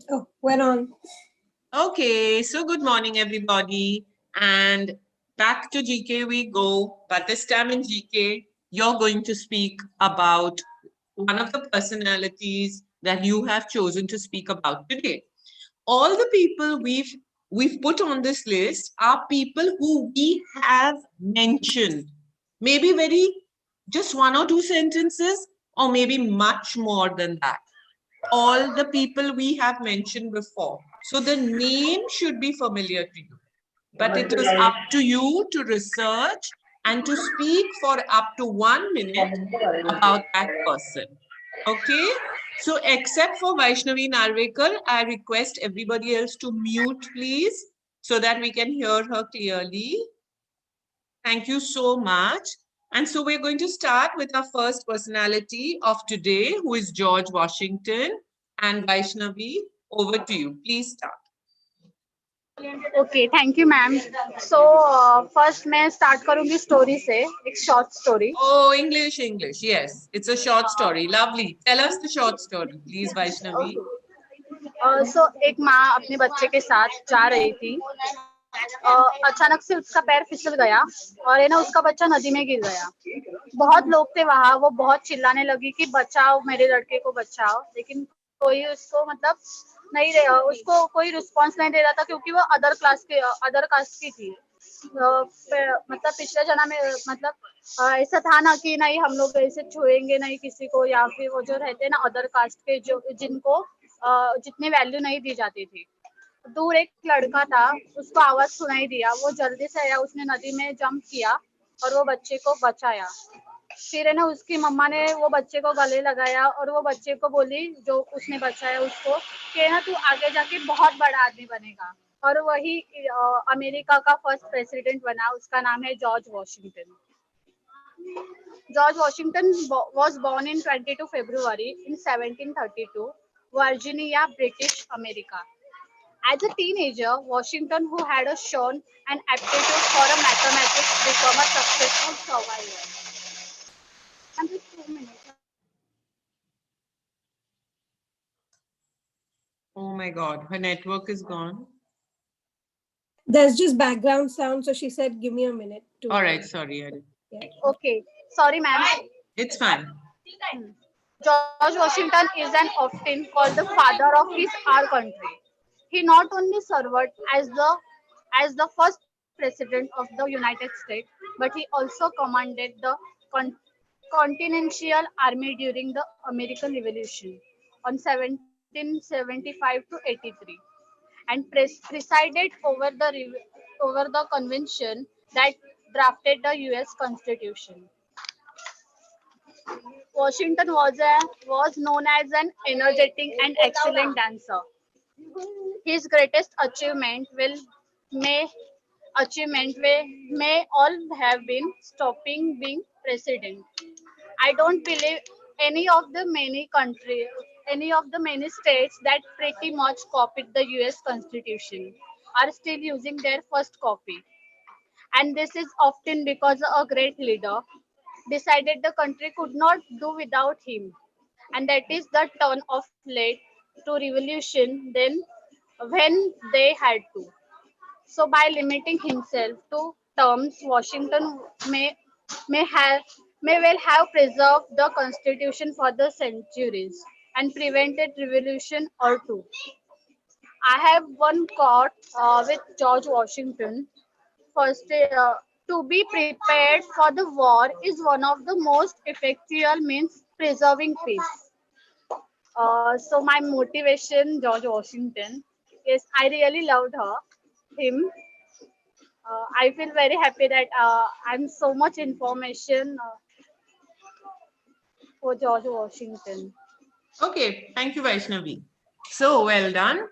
Oh, we're on. Okay, so good morning, everybody. And back to GK we go. But this time in GK, you're going to speak about one of the personalities that you have chosen to speak about today. All the people we've put on this list are people who we have mentioned. Maybe just one or two sentences, or maybe much more than that. All the people we have mentioned before. So the name should be familiar to you. But it is up to you to research and to speak for up to 1 minute about that person. Okay? So except for Vaishnavi Narvekar, I request everybody else to mute, please, so that we can hear her clearly. Thank you so much. And so we're going to start with our first personality of today, who is George Washington. And Vaishnavi, over to you. Please start. Okay thank you ma'am so first मैं start करूंगी story से एक short story Oh, English. Yes, it's a short story. Lovely. Tell us the short story, please, Vaishnavi. सो एक माँ अपने बच्चे के साथ जा रही थी अचानक से उसका पैर फिसल गया और है ना उसका बच्चा नदी में गिर गया बहुत लोग थे वहां वो बहुत चिल्लाने लगी कि बचाओ मेरे लड़के को बचाओ लेकिन कोई उसको मतलब नहीं रहा उसको कोई रिस्पांस नहीं दे रहा था क्योंकि वो अदर कास्ट की थी मतलब पिछले जना में मतलब ऐसा था ना कि नहीं हम लोग ऐसे छुएंगे नहीं किसी को या फिर वो जो रहते हैं ना अदर कास्ट के जो जिनको जितनी वैल्यू नहीं दी जाती थी दूर एक लड़का था उसको आवाज सुनाई दिया वो जल्दी से आया उसने नदी में जंप किया और वो बच्चे को बचाया फिर है ना उसकी मम्मा ने वो बच्चे को गले लगाया और वो बच्चे को बोली जो उसने बचाया उसको कि ना तू आगे जाके बहुत बड़ा आदमी बनेगा और वही अमेरिका का फर्स्ट प्रेसिडेंट बना उसका नाम है George Washington George Washington was born in 22 February in 1732, Virginia, British America. As a teenager, Washington, who had shown an aptitude for a mathematics, became a successful surveyor. And just 2 minutes. Oh my God, her network is gone. There's just background sound, so she said, "Give me a minute." All right, sorry. Yeah. Okay, sorry, ma'am. It's fine. George Washington is an often called the father of our country. He not only served as the first president of the United States, but he also commanded the Continental Army during the American Revolution on 1775 to 83, and presided over the convention that drafted the U.S. Constitution. Washington was known as an energetic and excellent dancer. His greatest may may all have been stopping being president. I don't believe any of the any of the many states that pretty much copied the US Constitution are still using their first copy. And this is often because a great leader decided the country could not do without him. And that is the turn of late to revolution then when they had to. So by limiting himself to terms, Washington may have may well have preserved the constitution for the centuries and prevented revolution or two. I have one quote with George Washington. First, to be prepared for the war is one of the most effectual means preserving peace. So my motivation, George Washington, is I really loved him. I feel very happy that I'm so much information for George Washington. Okay, thank you, Vaishnavi. So well done.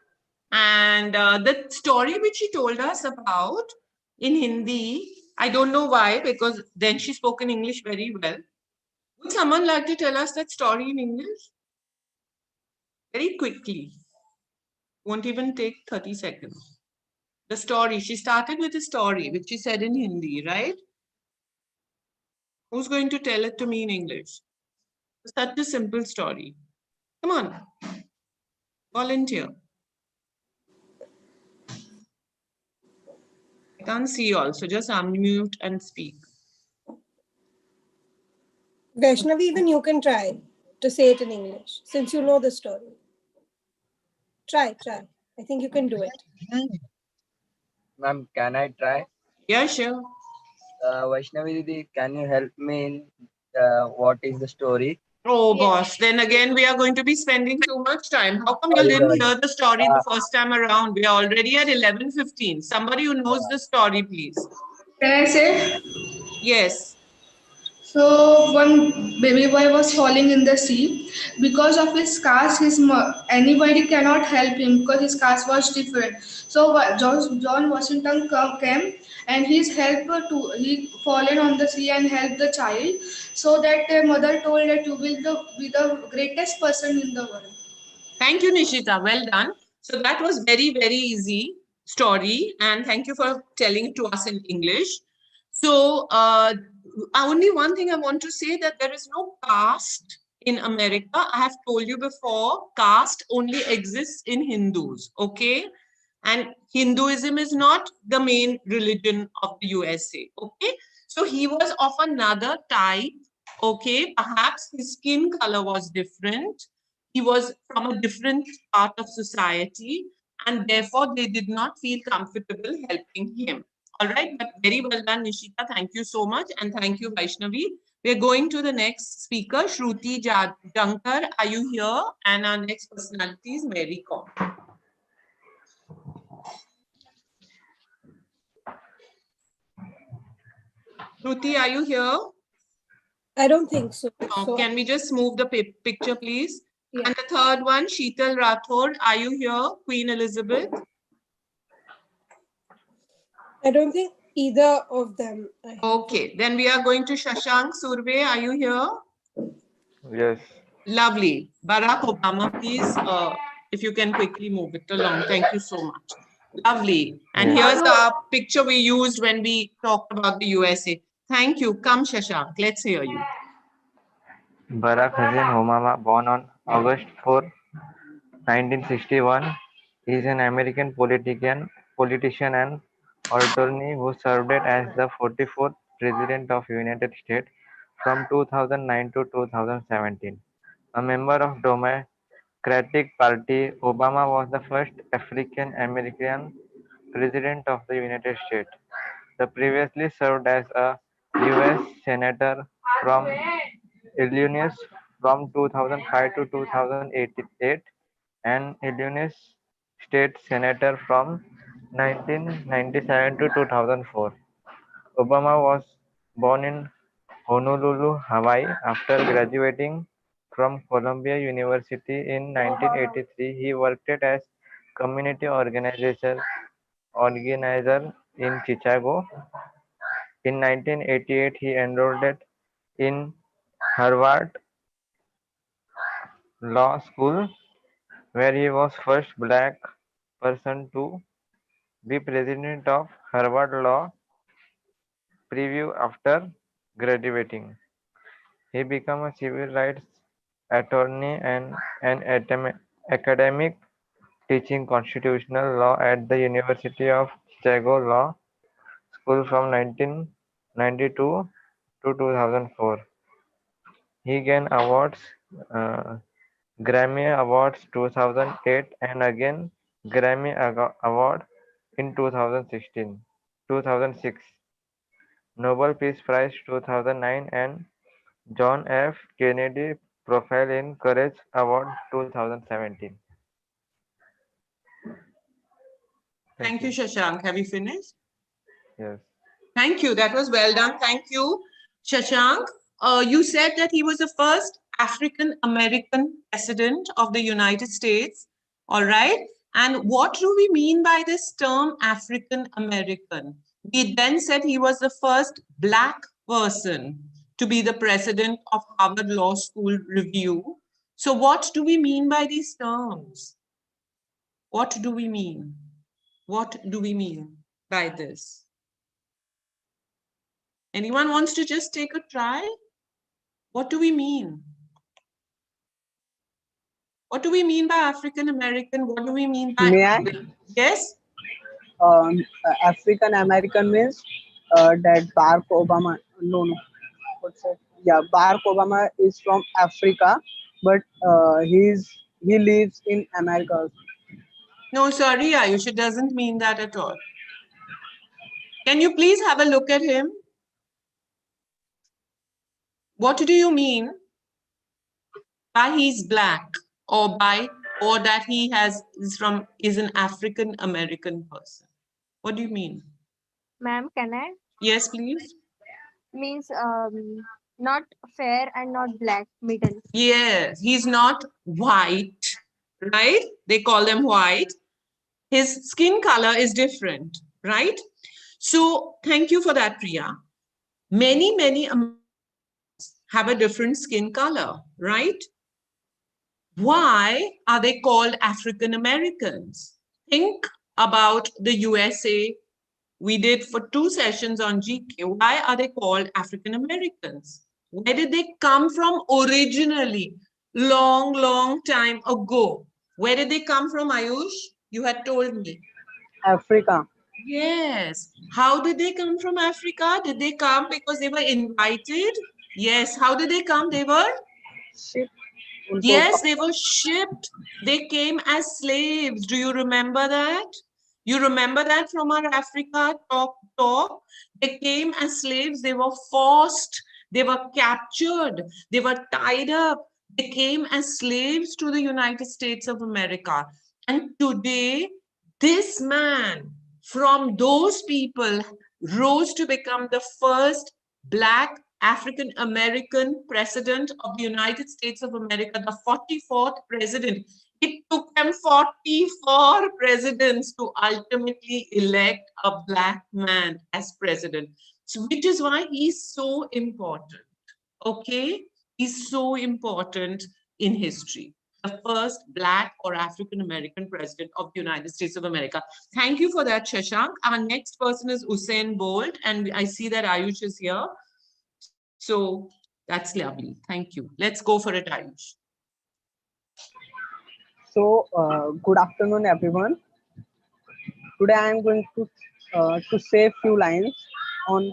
And the story which she told us about in Hindi, I don't know why, because then she spoke in English very well. Would someone like to tell us that story in English? Very quickly. Won't even take 30 seconds. The story, she started with a story, which she said in Hindi, right? Who's going to tell it to me in English? Such a simple story. Come on, volunteer. can't see also. Just unmute and speak. Vaishnavi, even you can try to say it in English since you know the story. Try. I think you can do it. Ma'am, can I try? Yeah, sure. Vaishnavi Didi, can you help me in what is the story? Oh, Yes. boss. Then again, we are going to be spending too much time. How come you Sorry, didn't sorry. hear the story the first time around? We are already at 11:15. Somebody who knows the story, please. Can I say? Yes. So one baby boy was falling in the sea. Because of his caste, anybody cannot help him because his caste was different. So John Washington came and he fallen on the sea and helped the child. So that mother told that you will be the greatest person in the world. Thank you, Nishita. Well done. So that was very, very easy story. And thank you for telling it to us in English. So only one thing I want to say that there is no caste in America. I have told you before, caste only exists in Hindus. Okay. And Hinduism is not the main religion of the USA. Okay. So he was of another type. Okay. Perhaps his skin color was different. He was from a different part of society, and therefore they did not feel comfortable helping him. All right, but very well done, Nishita. Thank you so much, and thank you, Vaishnavi. We're going to the next speaker, Shruti Jankar. Are you here? And our next personality is Mary Kom. Shruti, are you here? I don't think so. Can we just move the picture, please? Yeah. And the third one, Sheetal Rathod. Are you here? Queen Elizabeth. I don't think either of them. Okay, then we are going to Shashank Surve. Are you here? Yes. Lovely. Barack Obama, please, if you can quickly move it along. Thank you so much. Lovely. And Yes. here's the picture we used when we talked about the USA. Thank you. Come, Shashank. Let's hear you. Barack Hussein Obama, born on August 4, 1961, is an American politician and attorney who served as the 44th President of United States from 2009 to 2017. A member of Democratic Party, Obama was the first African American President of the United States. He previously served as a U.S. Senator from Illinois from 2005 to 2008 and Illinois State Senator from 1997 to 2004. Obama was born in Honolulu, Hawaii. After graduating from Columbia University in 1983, he worked as community organizer in Chicago. In 1988, he enrolled in Harvard Law School, where he was first black person to be president of Harvard Law Review after graduating. He became a civil rights attorney and an academic teaching constitutional law at the University of Chicago Law School from 1992 to 2004. He gained awards, uh, Grammy Awards 2008 and again Grammy Award in 2006, Nobel Peace Prize 2009 and John F. Kennedy Profile in Courage Award 2017. Thank you, Shashank. Have you finished? Yes. Thank you. That was well done. Thank you, Shashank. You said that he was the first African American president of the United States. All right. And what do we mean by this term African American? We then said he was the first Black person to be the president of Harvard Law School Review. So what do we mean by these terms? What do we mean? What do we mean by this? Anyone wants to just take a try? What do we mean? What do we mean by African American? What do we mean by... May I? Yes? African American means that Barack Obama. No, no. What's that? Yeah, Barack Obama is from Africa, but he lives in America. No, sorry, Ayush, it doesn't mean that at all. Can you please have a look at him? What do you mean by he's black, or that he is an African American person? What do you mean? Ma'am, can I? Yes, please. Means not fair and not black, middle. Yes, he's not white, right? They call them white. His skin color is different, right? So thank you for that, Priya. Many have a different skin color, right? Why are they called African Americans? Think about the USA. We did for 2 sessions on GK. Why are they called African Americans? Where did they come from originally? Long time ago. Where did they come from, Ayush? You had told me. Africa. Yes. How did they come from Africa? Did they come because they were invited? Yes. How did they come? They were? Ship. Yes, they were shipped. They came as slaves. Do you remember that? You remember that from our Africa talk? They came as slaves. They were forced. They were captured. They were tied up. They came as slaves to the United States of America. And today, this man from those people rose to become the first Black African American president of the United States of America, the 44th president. It took them 44 presidents to ultimately elect a Black man as president. So, which is why he's so important. Okay? He's so important in history. The first Black or African American president of the United States of America. Thank you for that, Shashank. Our next person is Usain Bolt, and I see that Ayush is here. So that's lovely. Thank you. Let's go for it, Ayush. So, good afternoon, everyone. Today, I am going to say few lines on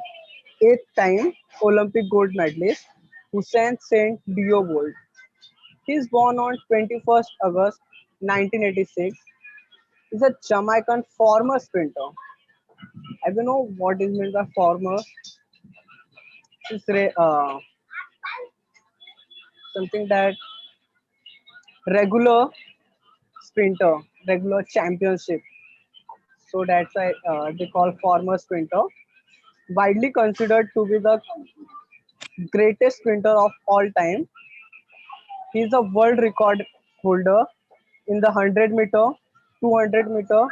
8th-time Olympic gold medalist Usain Dio Bolt. He is born on 21st August 1986. He is a Jamaican former sprinter. I don't know what is meant by former. It's something that regular sprinter, regular championship. So that's why they call former sprinter. Widely considered to be the greatest sprinter of all time. He is a world record holder in the 100 meter, 200 meter,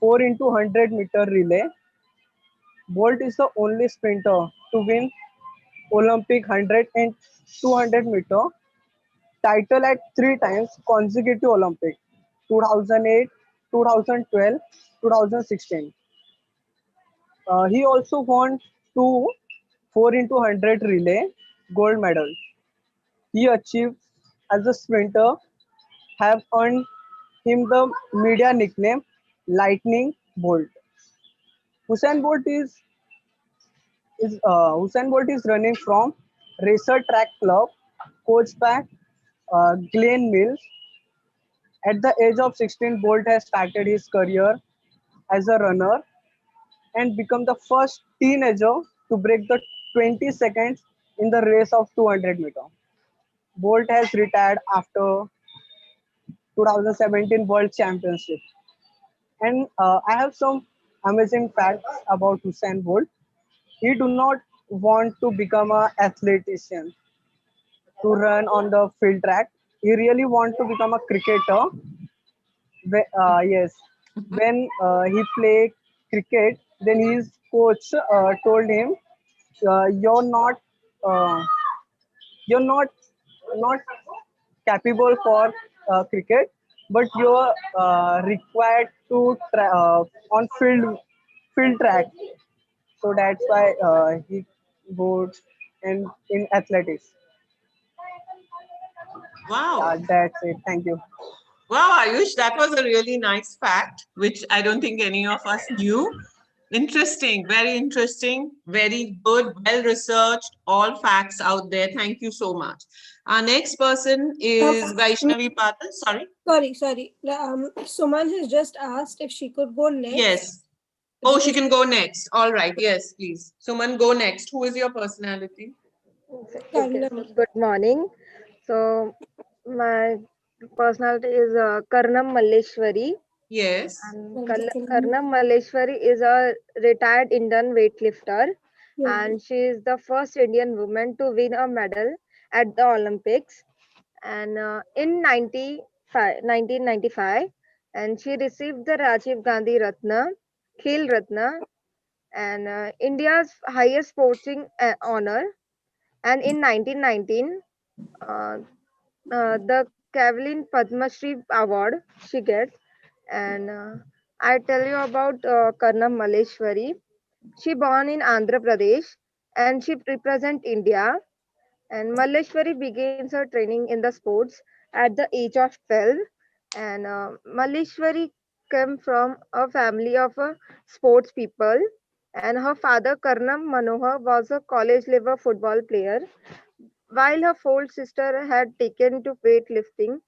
4 into 100-meter relay. Bolt is the only sprinter to win Olympic 100 and 200 meter title at 3 times consecutive Olympic: 2008, 2012, 2016. He also won 2 4 into 100 relay gold medals. He achieved as a sprinter have earned him the media nickname Lightning Bolt. Usain Bolt Usain Bolt is running from Racer Track Club, coached by Glenn Mills. At the age of 16, Bolt has started his career as a runner and become the first teenager to break the 20 seconds in the race of 200 meter. Bolt has retired after 2017 World Championship. And I have some amazing facts about Usain Bolt. He do not want to become an athletician to run on the field track. He really want to become a cricketer. Yes, when he played cricket, then his coach told him, "You're uh, not not capable for cricket, but you're required to on field track." So that's why he goes in athletics. Wow. That's it. Thank you. Wow, Ayush, that was a really nice fact, which I don't think any of us knew. Interesting, very interesting, very good, well researched, all facts out there. Thank you so much. Our next person is Vaishnavi Patil. Sorry. Sorry. Suman has just asked if she could go next. Yes. Oh, she can go next. All right. Yes, please. Suman, go next. Who is your personality? Okay, so Karnam. good morning. So my personality is Karnam Malleshwari, Yes. and Karnam Malleshwari is a retired Indian weightlifter, Yeah. and she is the first Indian woman to win a medal at the Olympics, and in 1995, and she received the Rajiv Gandhi Ratna, Khel Ratna, and India's highest sporting honor. And in 1919, uh, the Kavalin Padma Shri Award she gets. And I tell you about Karnam Malleshwari. She born in Andhra Pradesh and she represent India. And Malleshwari begins her training in the sports at the age of 12. And Malleshwari came from a family of sports people. And her father Karnam Manohar was a college level football player while her full sister had taken to weightlifting,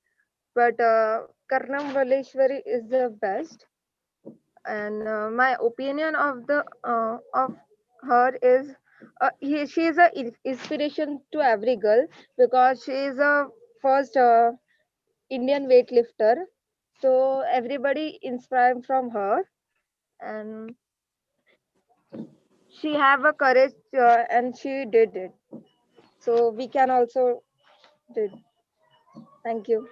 but Karnam Malleshwari is the best. And my opinion of her is she is a inspiration to every girl because she is a first Indian weightlifter. So everybody inspired from her, and she have a courage and she did it. So we can also did. Thank you.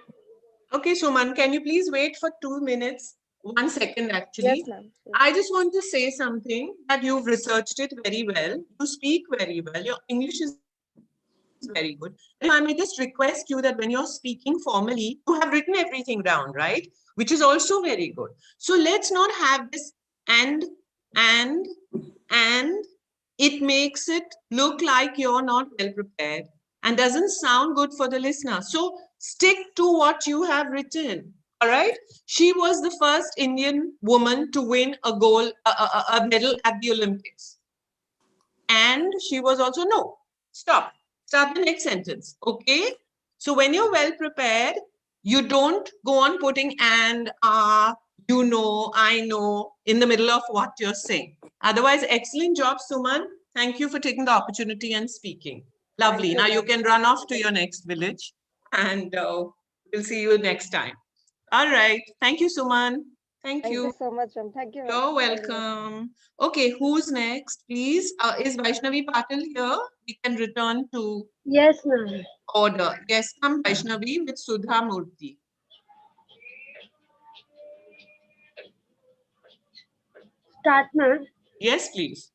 Okay, Suman, can you please wait for 2 minutes? 1 second, actually. Yes, ma'am. Yes. I just want to say something that you've researched it very well. You speak very well. Your English is very good. If I may just request you that when you're speaking formally, you have written everything down, right? Which is also very good. So let's not have this and, and, and. It makes it look like you're not well prepared and doesn't sound good for the listener. So stick to what you have written. All right. She was the first Indian woman to win a medal at the Olympics. And she was also, no, stop. Start the next sentence. Okay. So when you're well prepared, you don't go on putting and, you know, I know in the middle of what you're saying. Otherwise, excellent job, Suman. Thank you for taking the opportunity and speaking. Lovely. Now you can run off to your next village and we'll see you next time. All right. Thank you, Suman. Thank Thank you you. so much, ma'am. Thank you, ma'am. You're welcome. Okay, who's next, please? Is Vaishnavi Patil here? We can return to Yes, ma'am. order. Yes, come Vaishnavi with Sudha Murty. Start, ma'am. Yes, please.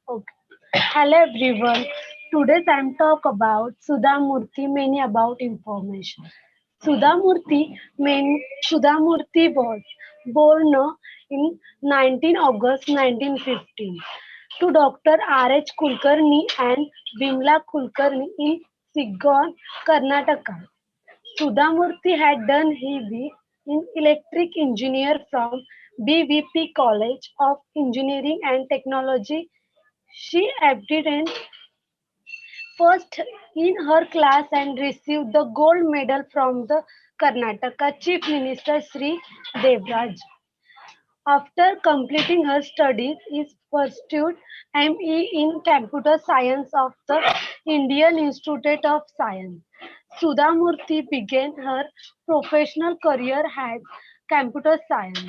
Okay. Hello, everyone. Today I'm talk about Sudha Murty, many about information. Sudha Murty was born in 19 August 1915 to Dr. R.H. Kulkarni and Bimla Kulkarni in Sigon, Karnataka. Sudhamurthy had done his in electric engineer from BVP College of Engineering and Technology. She obtained first in her class and received the gold medal from the Karnataka Chief Minister Sri Devraj. After completing her studies, she pursued ME in Computer Science of the Indian Institute of Science. Sudhamurthy began her professional career as computer science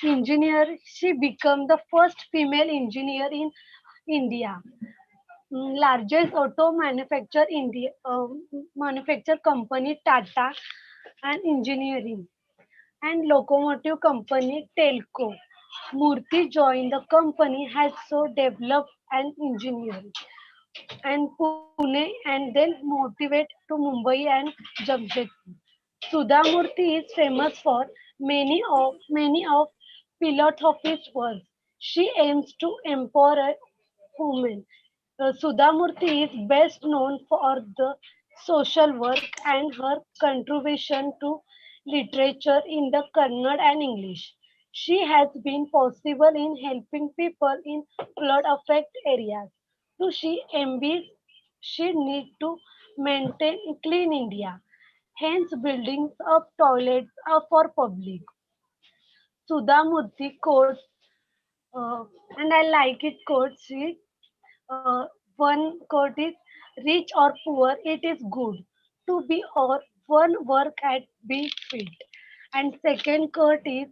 engineer. She became the first female engineer in India. Largest auto manufacture company Tata and engineering and locomotive company Telco. Murthy joined the company has so developed and engineering and Pune and then motivate to Mumbai and Jamshedpur. Sudha Murthy is famous for many of philanthropist work. She aims to empower women. Sudha Murthy is best known for the social work and her contribution to literature in the Kannada and English. She has been possible in helping people in flood-affected areas. To she ambitions, she need to maintain clean India. Hence, buildings of toilets are for public. Sudha Murty quotes, and I like it quote. Uh, one quote is, rich or poor, it is good to be or one work at be fit. And second quote is,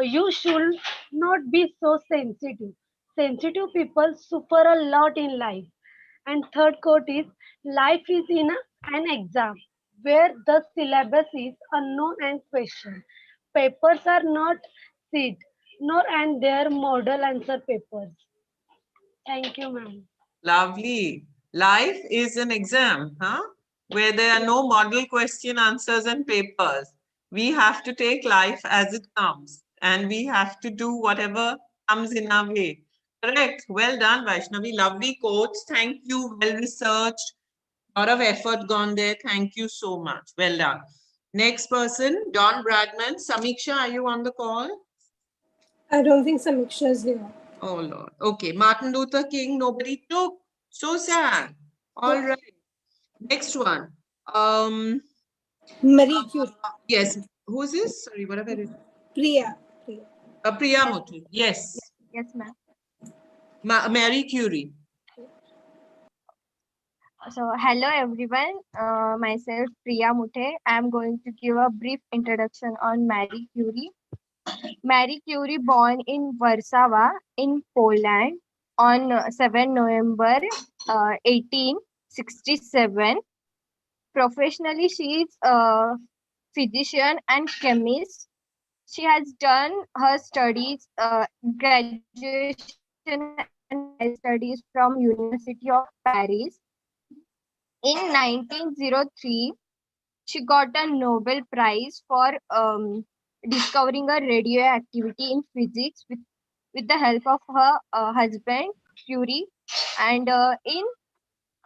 you should not be so sensitive. Sensitive people suffer a lot in life. And third quote is, life is in an exam where the syllabus is unknown and questioned. Papers are not seat, nor and their model answer papers. Thank you, ma'am. Lovely. Life is an exam, huh? Where there are no model question answers and papers. We have to take life as it comes and we have to do whatever comes in our way. Correct. Well done, Vaishnavi. Lovely quotes. Thank you. Well researched. A lot of effort gone there. Thank you so much. Well done. Next person, Don Bradman. Samiksha, are you on the call? I don't think Samiksha is here. Oh, Lord. Okay. Martin Luther King, nobody took. So sad. All right. Next one. Marie Curie. Yes. Who is this? Sorry, what have I written? Priya. Priya Murty. Yes. Yes, ma'am. Marie Curie. So, hello everyone. Myself Priya Muthe. I am going to give a brief introduction on Marie Curie. Marie Curie, born in Warsaw in Poland on 7 November 1867. Professionally, she is a physician and chemist. She has done her studies, graduation and higher studies from University of Paris. In 1903, she got a Nobel Prize for discovering a radioactivity in physics with the help of her husband, Curie. And in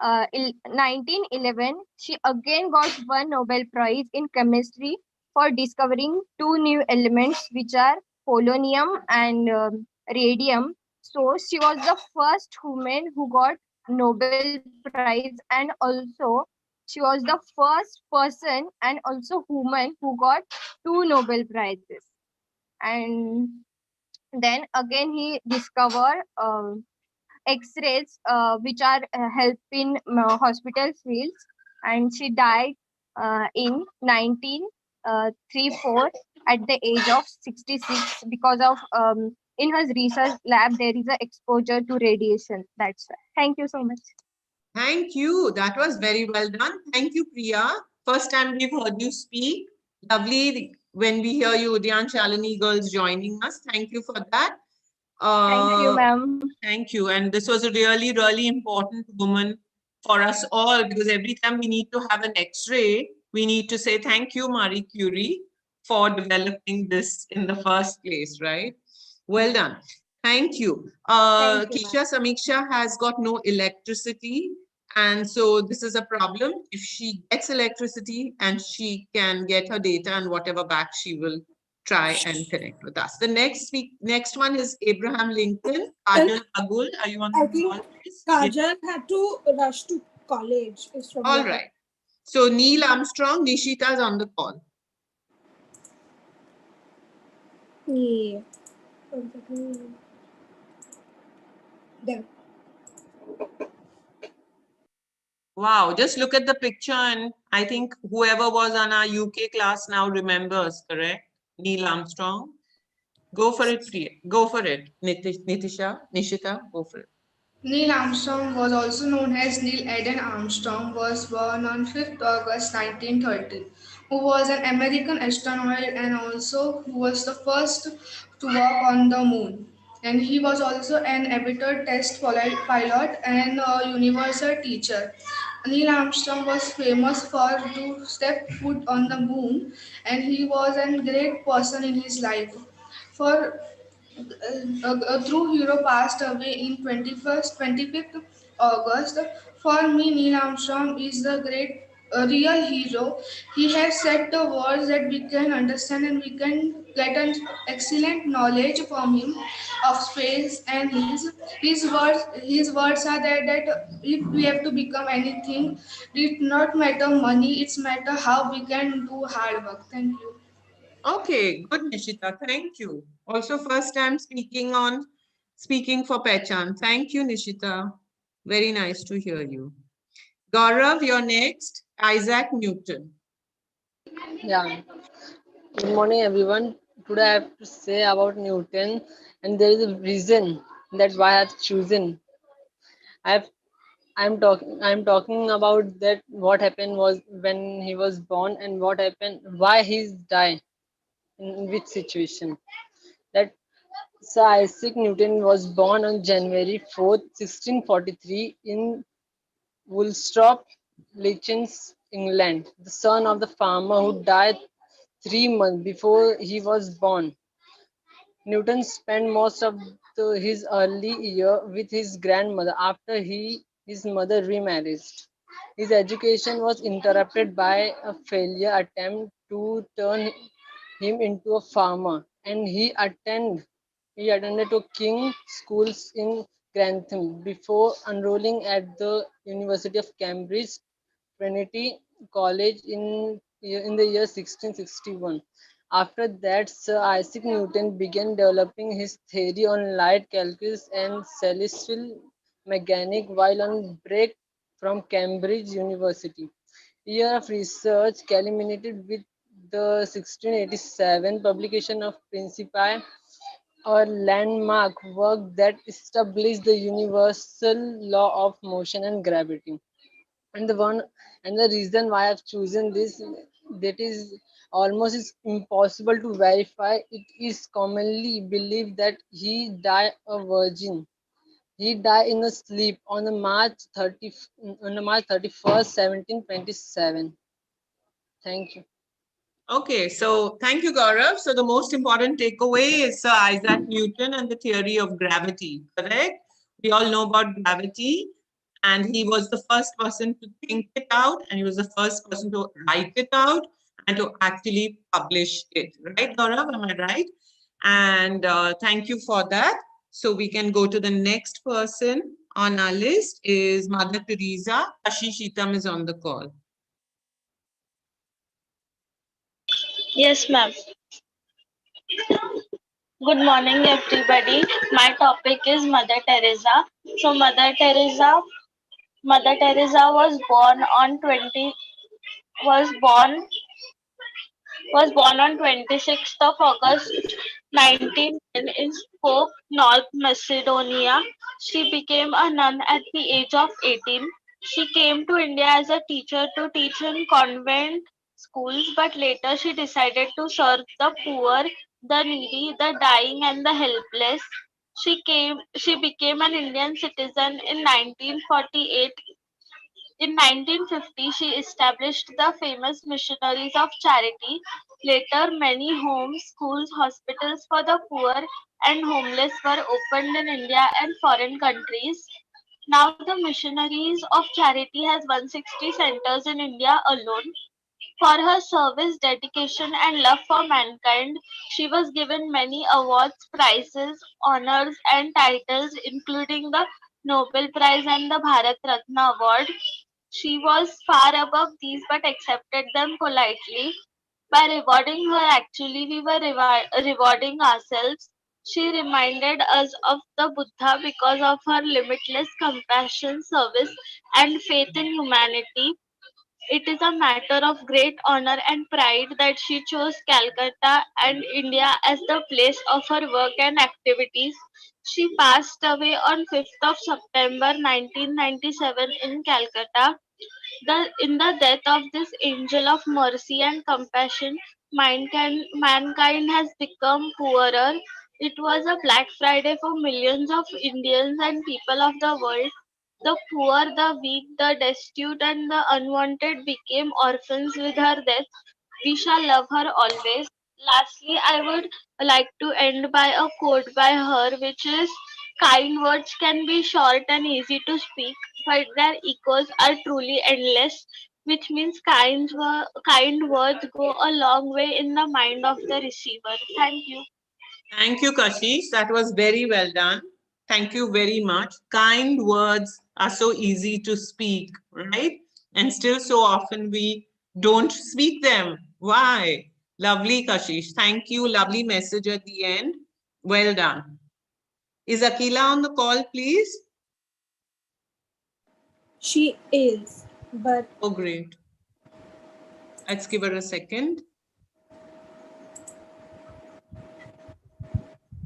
1911, she again got one Nobel Prize in chemistry for discovering two new elements, which are polonium and radium. So she was the first woman who got Nobel Prize, and also she was the first person and also woman who got two Nobel Prizes. And then again he discovered X-rays, which are help in hospital fields, and she died in 1934 at the age of 66 because of in her research lab there is a exposure to radiation. That's why. Thank you so much. Thank you. That was very well done. Thank you, Priya. First time we've heard you speak. Lovely when we hear you, Udyan Shalini girls joining us. Thank you for that. Thank you, ma'am. Thank you. And this was a really, really important woman for us all, because every time we need to have an X-ray, we need to say thank you, Marie Curie, for developing this in the first place, right? Well done. Thank you. Thank you, Kisha Samiksha has got no electricity. And so this is a problem. If she gets electricity and she can get her data and whatever back, she will try and connect with us. The next one is Abraham Lincoln. Kajal Agul, are you on the call, please? Kajal had to rush to college. All right. So Neil Armstrong, Nishita is on the call. Yeah. There. Wow, just look at the picture and I think whoever was on our UK class now remembers, correct? Neil Armstrong. Go for it, Priya. Go for it. Nishita, go for it. Neil Armstrong, was also known as Neil Eden Armstrong, was born on 5th August 1930, who was an American astronaut and also who was the first to walk on the moon. And he was also an amateur test pilot and a universal teacher. Neil Armstrong was famous for to step foot on the moon, and he was a great person in his life. For a true hero passed away in 25th August. For me, Neil Armstrong is the great a real hero. He has said the words that we can understand and we can get an excellent knowledge from him of space and his words are that if we have to become anything, it not matter money, it's matter how we can do hard work. Thank you. Okay, good, Nishita. Thank you. Also, first time speaking for Pehchaan. Thank you, Nishita. Very nice to hear you. Gaurav, you're next. Isaac Newton. Yeah, good morning everyone. Today I have to say about Newton, and there is a reason that why I have chosen. I have I'm talking about that what happened was when he was born and what happened why he's died in which situation. That Sir Isaac Newton was born on January 4th, 1643 in Woolsthorpe, Leeds, England, the son of the farmer who died 3 months before he was born. Newton spent most of his early year with his grandmother after his mother remarried. His education was interrupted by a failure attempt to turn him into a farmer, and he attended to King schools in Grantham before enrolling at the University of Cambridge Trinity College in the year 1661. After that, Sir Isaac Newton began developing his theory on light calculus and celestial mechanics while on break from Cambridge University. Year of research culminated with the 1687 publication of Principia, a landmark work that established the universal law of motion and gravity. And the reason why I've chosen this, that is almost is impossible to verify. It is commonly believed that he died a virgin. He died in a sleep on the March 31st, 1727. Thank you. Okay, so thank you, Gaurav. So the most important takeaway is Sir Isaac Newton and the theory of gravity, correct? We all know about gravity, and he was the first person to think it out, and he was the first person to write it out and to actually publish it, right, Gaurav? Am I right? And thank you for that. So we can go to the next person on our list is Mother Teresa. Ashishitam is on the call. Yes, ma'am. Good morning, everybody. My topic is Mother Teresa. So, Mother Teresa was born was born on 26th of August 1910 in Skopje, North Macedonia. She became a nun at the age of 18. She came to India as a teacher to teach in convent schools, but later she decided to serve the poor, the needy, the dying, and the helpless. She became an Indian citizen in 1948. In 1950, she established the famous Missionaries of Charity. Later, many homes, schools, hospitals for the poor and homeless were opened in India and foreign countries. Now, the Missionaries of Charity has 160 centers in India alone. For her service, dedication, and love for mankind, she was given many awards, prizes, honors, and titles, including the Nobel Prize and the Bharat Ratna Award. She was far above these but accepted them politely. By rewarding her, actually, we were rewarding ourselves. She reminded us of the Buddha because of her limitless compassion, service, and faith in humanity. It is a matter of great honor and pride that she chose Calcutta and India as the place of her work and activities. She passed away on 5th of September 1997 in Calcutta. In the death of this angel of mercy and compassion, mankind has become poorer. It was a Black Friday for millions of Indians and people of the world. The poor, the weak, the destitute, and the unwanted became orphans with her death. We shall love her always. Lastly, I would like to end by a quote by her, which is: kind words can be short and easy to speak, but their echoes are truly endless. which means kind words go a long way in the mind of the receiver. Thank you. Thank you, Kashish. That was very well done. Thank you very much. Kind words are so easy to speak, right? And still so often we don't speak them. Why? Lovely, Kashish. Thank you. Lovely message at the end. Well done. Is Akila on the call, please? She is, but Oh, great. Let's give her a second.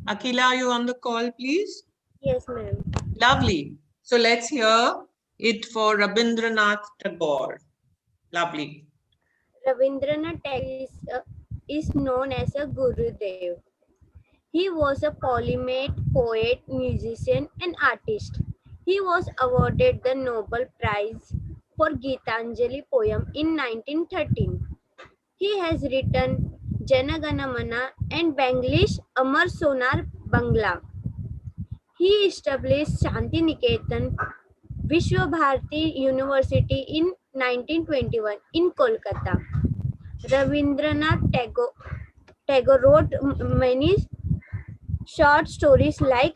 Akila, are you on the call, please? Yes, ma'am. Lovely. So let's hear it for Rabindranath Tagore. Lovely. Rabindranath Tagore is known as a Gurudev. He was a polymath, poet, musician, and artist. He was awarded the Nobel Prize for Gitanjali poem in 1913. He has written Jana Gana Mana and Banglish Amar Sonar Bangla. He established Shanti Niketan Vishwa Bharati University in 1921 in Kolkata. Rabindranath Tagore wrote many short stories like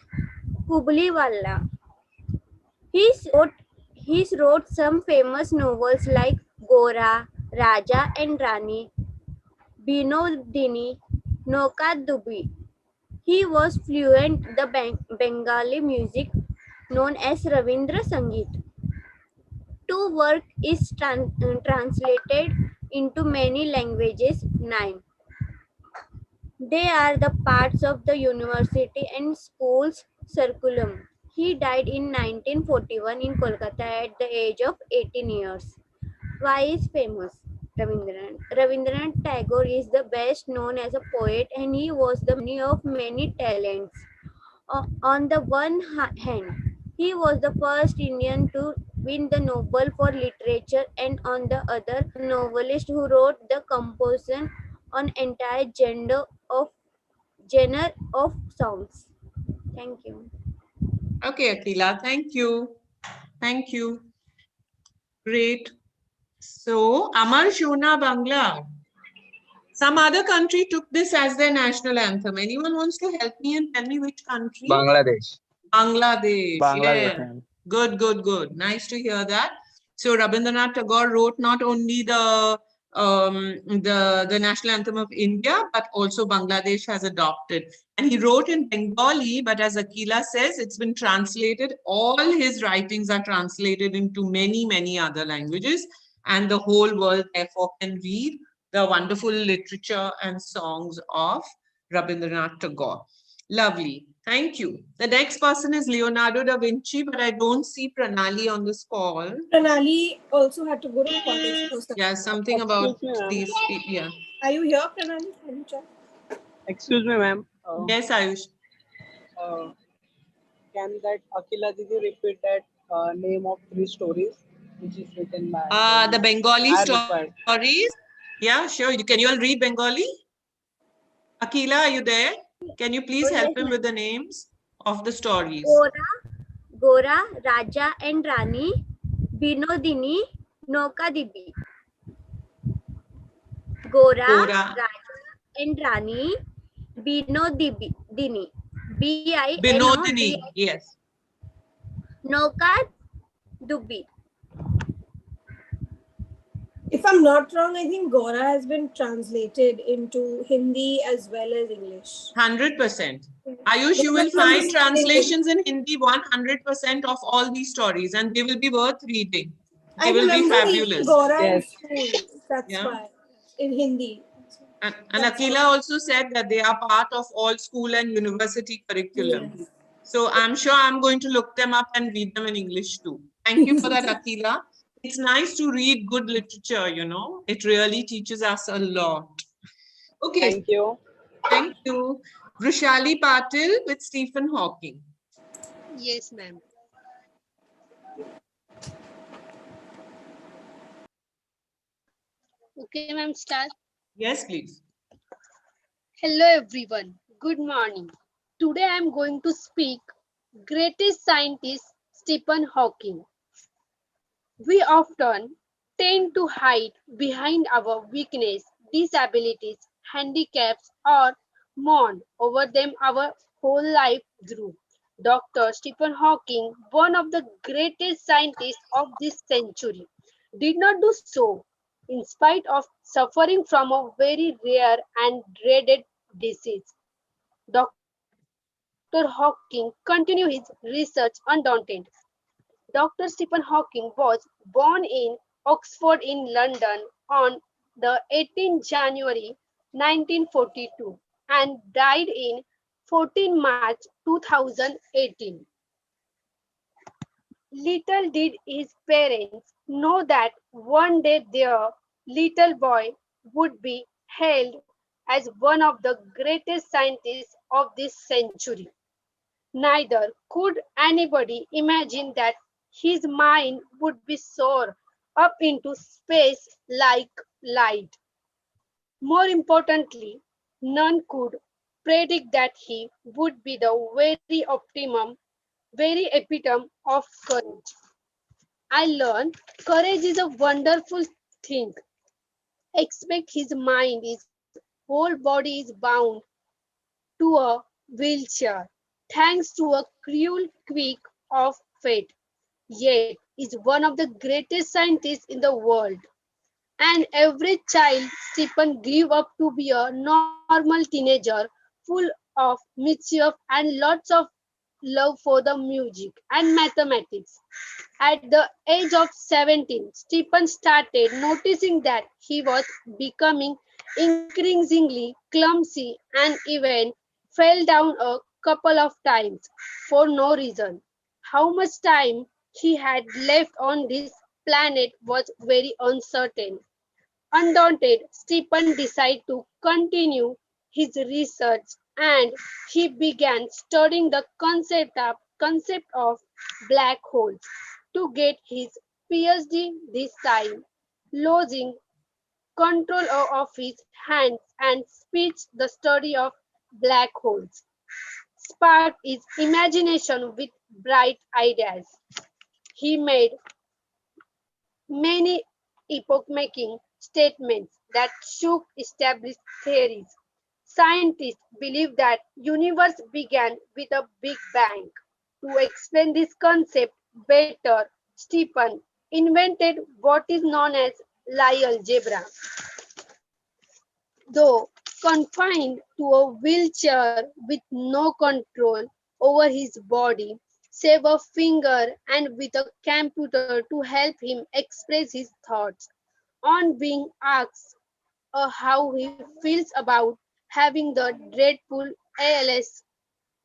Kubliwala. He wrote some famous novels like Gora, Raja and Rani, Binodini, Noka Dubi. He was fluent in the Bengali music known as Ravindra Sangeet. Two work is translated into many languages, 9. They are the parts of the university and school's curriculum. He died in 1941 in Kolkata at the age of 18 years. Why is famous? Rabindranath Tagore is the best known as a poet and he was the man of many talents. On the one hand, he was the first Indian to win the Nobel for Literature, and on the other, novelist who wrote the composition on entire genre of songs. Thank you. Okay, Akila, thank you. Thank you. Great. So, Amar Shona Bangla. Some other country took this as their national anthem. Anyone wants to help me and tell me which country? Bangladesh. Bangladesh. Bangladesh, Yeah. ma'am. Good, good, good. Nice to hear that. So Rabindranath Tagore wrote not only the national anthem of India, but also Bangladesh has adopted. And he wrote in Bengali, but as Akila says, it's been translated. All his writings are translated into many, many other languages. And the whole world therefore can read the wonderful literature and songs of Rabindranath Tagore. Lovely. Thank you. The next person is Leonardo da Vinci, but I don't see Pranali on this call. Pranali also had to go to college for some. Yeah, something about Excuse me, ma'am. these. Yeah. Are you here, Pranali? Can you check? Excuse me, ma'am. Yes, Ayush. Can that Akila Didi repeat that name of 3 stories which is written by The Bengali I required. stories. Yeah, sure. Can you all read Bengali? Akila, are you there? Can you please Oh, help yes, him with the names of the stories? Gora, Raja and Rani, Binodini, Noka Dibi. Gora, Raja and Rani, Binodini. Binodini, yes. Noka Dubi. If I'm not wrong, I think Gora has been translated into Hindi as well as English. 100%. Ayush, you will find translations in Hindi 100% of all these stories, and they will be worth reading. They will be fabulous. Gora in school. That's why. In Hindi. And Akila also said that they are part of all school and university curriculum. Yes. So I'm sure I'm going to look them up and read them in English too. Thank you for that, Akila. It's nice to read good literature, you know. It really teaches us a lot. Okay. Thank you. Thank you. Vrushali Patil with Stephen Hawking. Yes, ma'am. Okay, ma'am, start. Yes, please. Hello, everyone. Good morning. Today I am going to speak greatest scientist Stephen Hawking. We often tend to hide behind our weakness, disabilities, handicaps, or mourn over them our whole life through. Dr. Stephen Hawking, one of the greatest scientists of this century, did not do so in spite of suffering from a very rare and dreaded disease. Dr. Hawking continued his research undaunted. Dr. Stephen Hawking was born in Oxford in London on the 18th January 1942 and died in 14 March 2018. Little did his parents know that one day their little boy would be hailed as one of the greatest scientists of this century. Neither could anybody imagine that his mind would be soar up into space like light. More importantly, none could predict that he would be the very epitome of courage. I learned courage is a wonderful thing. Expect his mind, his whole body is bound to a wheelchair, thanks to a cruel quirk of fate, yet is one of the greatest scientists in the world. And every child Stephen grew up to be a normal teenager, full of mischief and lots of love for the music and mathematics. At the age of 17, Stephen started noticing that he was becoming increasingly clumsy and even fell down a couple of times for no reason. How much time he had left on this planet was very uncertain. Undaunted, Stephen decided to continue his research and he began studying the concept of black holes. To get his PhD this time, losing control of his hands and speech, the study of black holes sparked his imagination with bright ideas. He made many epoch-making statements that shook established theories. Scientists believe that universe began with a big bang. To explain this concept better, Stephen invented what is known as Lie algebra. Though confined to a wheelchair with no control over his body, save a finger and with a computer to help him express his thoughts. On being asked how he feels about having the dreadful ALS,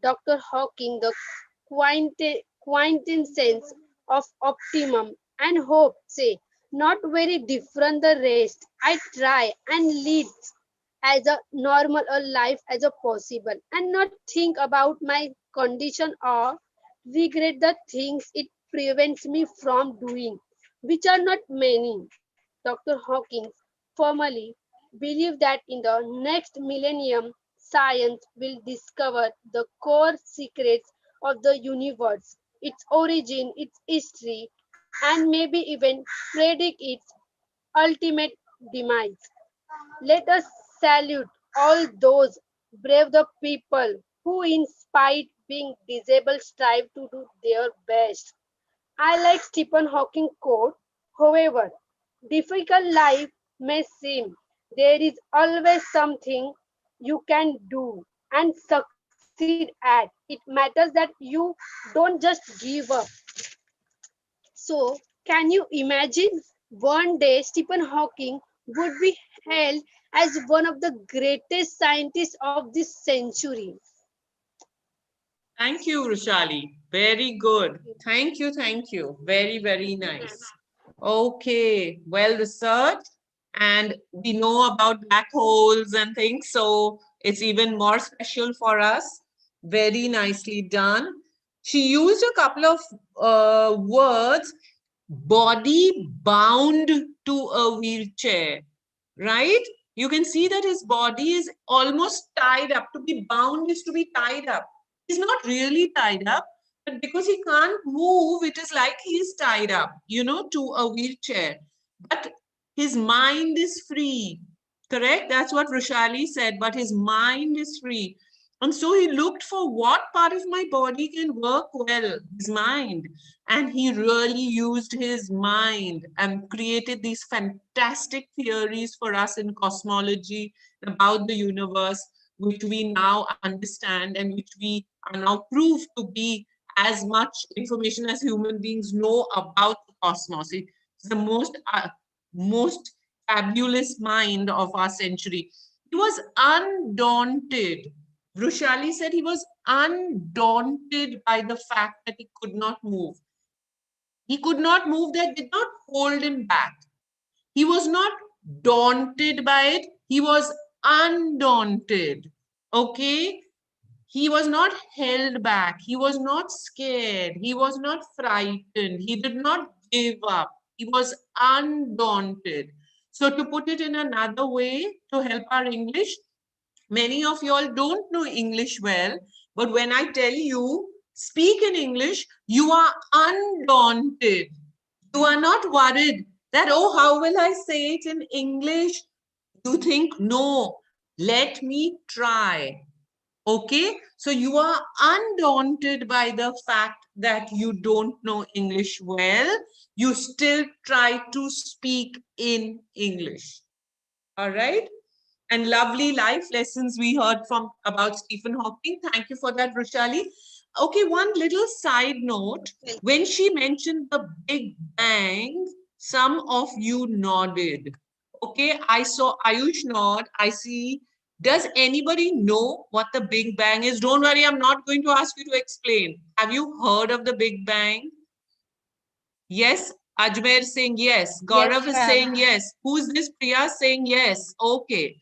Dr. Hawking, the quintessence of optimum and hope, say, not very different the rest. I try and lead as a normal a life as a possible and not think about my condition or regret the things it prevents me from doing, which are not many. Dr. Hawkins firmly believed that in the next millennium, science will discover the core secrets of the universe, its origin, its history, and maybe even predict its ultimate demise. Let us salute all those brave the people who, in spite being disabled, strive to do their best. I like Stephen Hawking quote, however difficult life may seem, there is always something you can do and succeed at. It matters that you don't just give up. So, can you imagine one day Stephen Hawking would be hailed as one of the greatest scientists of this century? Thank you, Rushali. Very good. Thank you. Thank you. Very, very nice. Okay, well researched. And we know about black holes and things, so it's even more special for us. Very nicely done. She used a couple of words, body bound to a wheelchair, right? You can see that his body is almost tied up. To be bound is to be tied up. He's not really tied up, but because he can't move, it is like he's tied up, to a wheelchair. but his mind is free. Correct? That's what Roshali said, but his mind is free. And so he looked for what part of my body can work well, his mind. And he really used his mind and created these fantastic theories for us in cosmology about the universe, which we now understand and which we are now proved to be as much information as human beings know about the cosmos. It's the most fabulous mind of our century. He was undaunted. Vrushali said he was undaunted by the fact that he could not move. He could not move, that did not hold him back. He was not daunted by it. He was undaunted. Okay? He was not held back. He was not scared. He was not frightened. He did not give up. He was undaunted. So to put it in another way to help our English, many of you all don't know English well, but when I tell you, speak in English, you are undaunted. You are not worried that, oh, how will I say it in English? You think, no, let me try. Okay, so you are undaunted by the fact that you don't know English well. You still try to speak in English. All right. And lovely life lessons we heard from about Stephen Hawking. Thank you for that, Roshali. Okay, one little side note. When she mentioned the Big Bang, some of you nodded. Okay, I saw Ayush nod. I see. Does anybody know what the Big Bang is? Don't worry, I'm not going to ask you to explain. Have you heard of the Big Bang? Yes, Ajmer saying yes. Gaurav is saying yes. Who's this? Priya saying yes. Okay.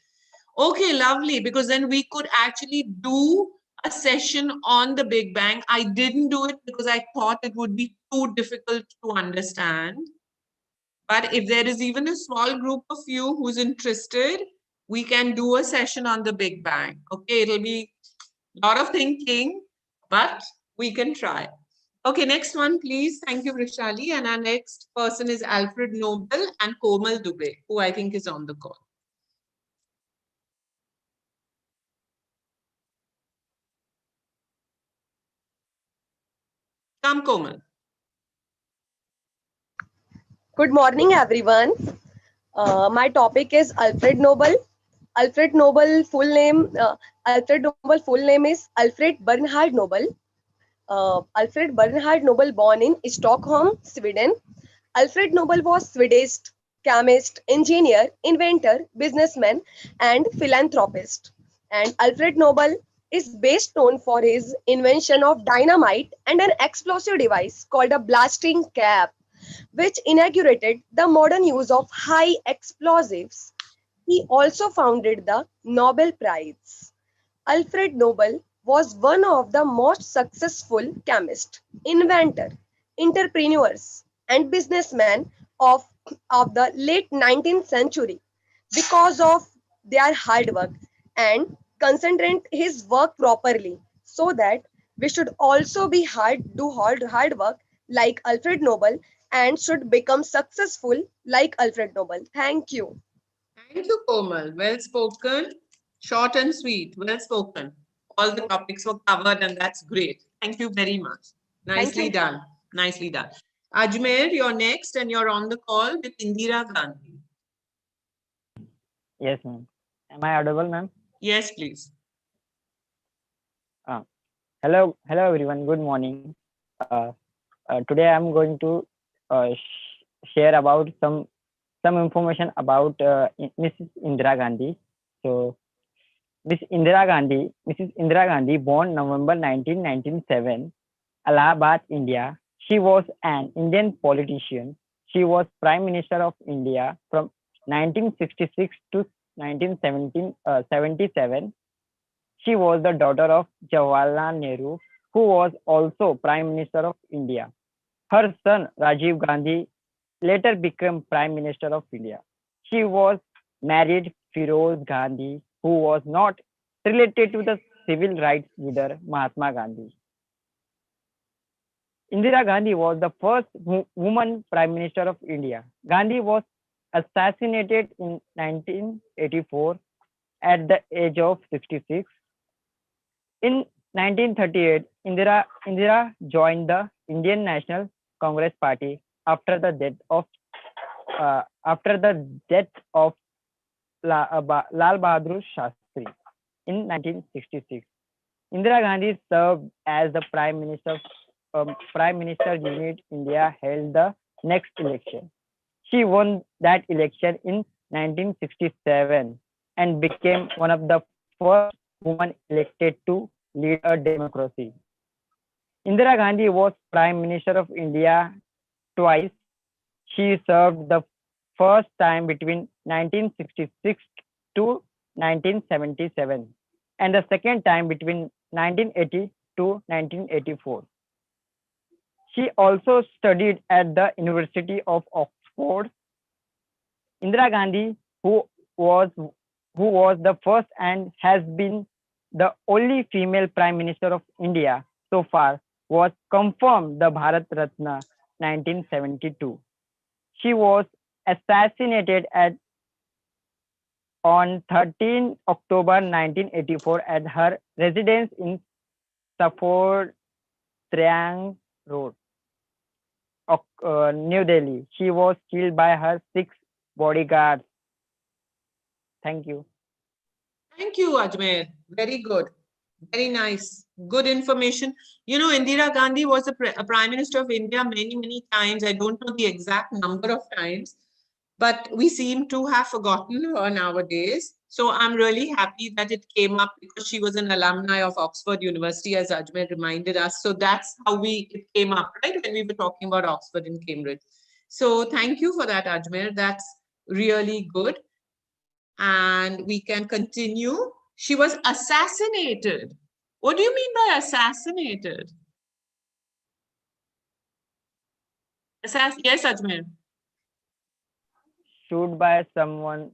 Okay, lovely. Because then we could actually do a session on the Big Bang. I didn't do it because I thought it would be too difficult to understand. But if there is even a small group of you who's interested, we can do a session on the Big Bang. Okay, it'll be a lot of thinking, but we can try. Okay, next one, please. Thank you, Vrishali. And our next person is Alfred Nobel and Komal Dubey, who I think is on the call. Come, Komal. Good morning, everyone. My topic is Alfred Nobel. Alfred Nobel full name is Alfred Bernhard Nobel. Alfred Bernhard Nobel born in Stockholm, Sweden. Alfred Nobel was Swedish chemist, engineer, inventor, businessman, and philanthropist. And Alfred Nobel is best known for his invention of dynamite and an explosive device called a blasting cap, which inaugurated the modern use of high explosives. He also founded the Nobel Prize. Alfred Nobel was one of the most successful chemists, inventor, entrepreneurs, and businessmen of the late 19th century. Because of their hard work and concentrate his work properly, so that we should also be hard work like Alfred Nobel and should become successful like Alfred Nobel. Thank you. Thank you, Komal. Well spoken, short and sweet. Well spoken. All the topics were covered, and that's great. Thank you very much. Nicely done. Nicely done. Ajmer, you're next, and you're on the call with Indira Gandhi. Yes, ma'am. Am I audible, ma'am? Yes, please. Hello, everyone. Good morning. Today I'm going to share about some information about Mrs. Indira Gandhi. So, Mrs. Indira Gandhi, born November 19, 1907, Allahabad, India. She was an Indian politician. She was Prime Minister of India from 1966 to 1977. She was the daughter of Jawaharlal Nehru, who was also Prime Minister of India. Her son Rajiv Gandhi later became Prime Minister of India. She was married Firoz Gandhi, who was not related to the civil rights leader Mahatma Gandhi. Indira Gandhi was the first woman Prime Minister of India. Gandhi was assassinated in 1984 at the age of 66. In 1938, Indira joined the Indian National Congress Party after the death of Lal Bahadur Shastri in 1966. Indira Gandhi served as the Prime Minister unit India held the next election. She won that election in 1967 and became one of the first women elected to lead a democracy. Indira Gandhi was Prime Minister of India twice. She served the first time between 1966 to 1977 and the second time between 1980 to 1984. She also studied at the University of Oxford. Indira Gandhi, who was the first and has been the only female Prime Minister of India so far, was confirmed the Bharat Ratna 1972. She was assassinated on 13 October 1984 at her residence in Stafford Triangle Road, New Delhi. She was killed by her 6 bodyguards. Thank you. Thank you, Ajmer. Very good. Very nice. Good information. You know, Indira Gandhi was a Prime Minister of India many, many times. I don't know the exact number of times, but we seem to have forgotten her nowadays. So I'm really happy that it came up because she was an alumni of Oxford University, as Ajmer reminded us. So that's how it came up, right? When we were talking about Oxford and Cambridge. So thank you for that, Ajmer. That's really good. And we can continue. She was assassinated. What do you mean by assassinated? Yes, Ajmer. Shoot by someone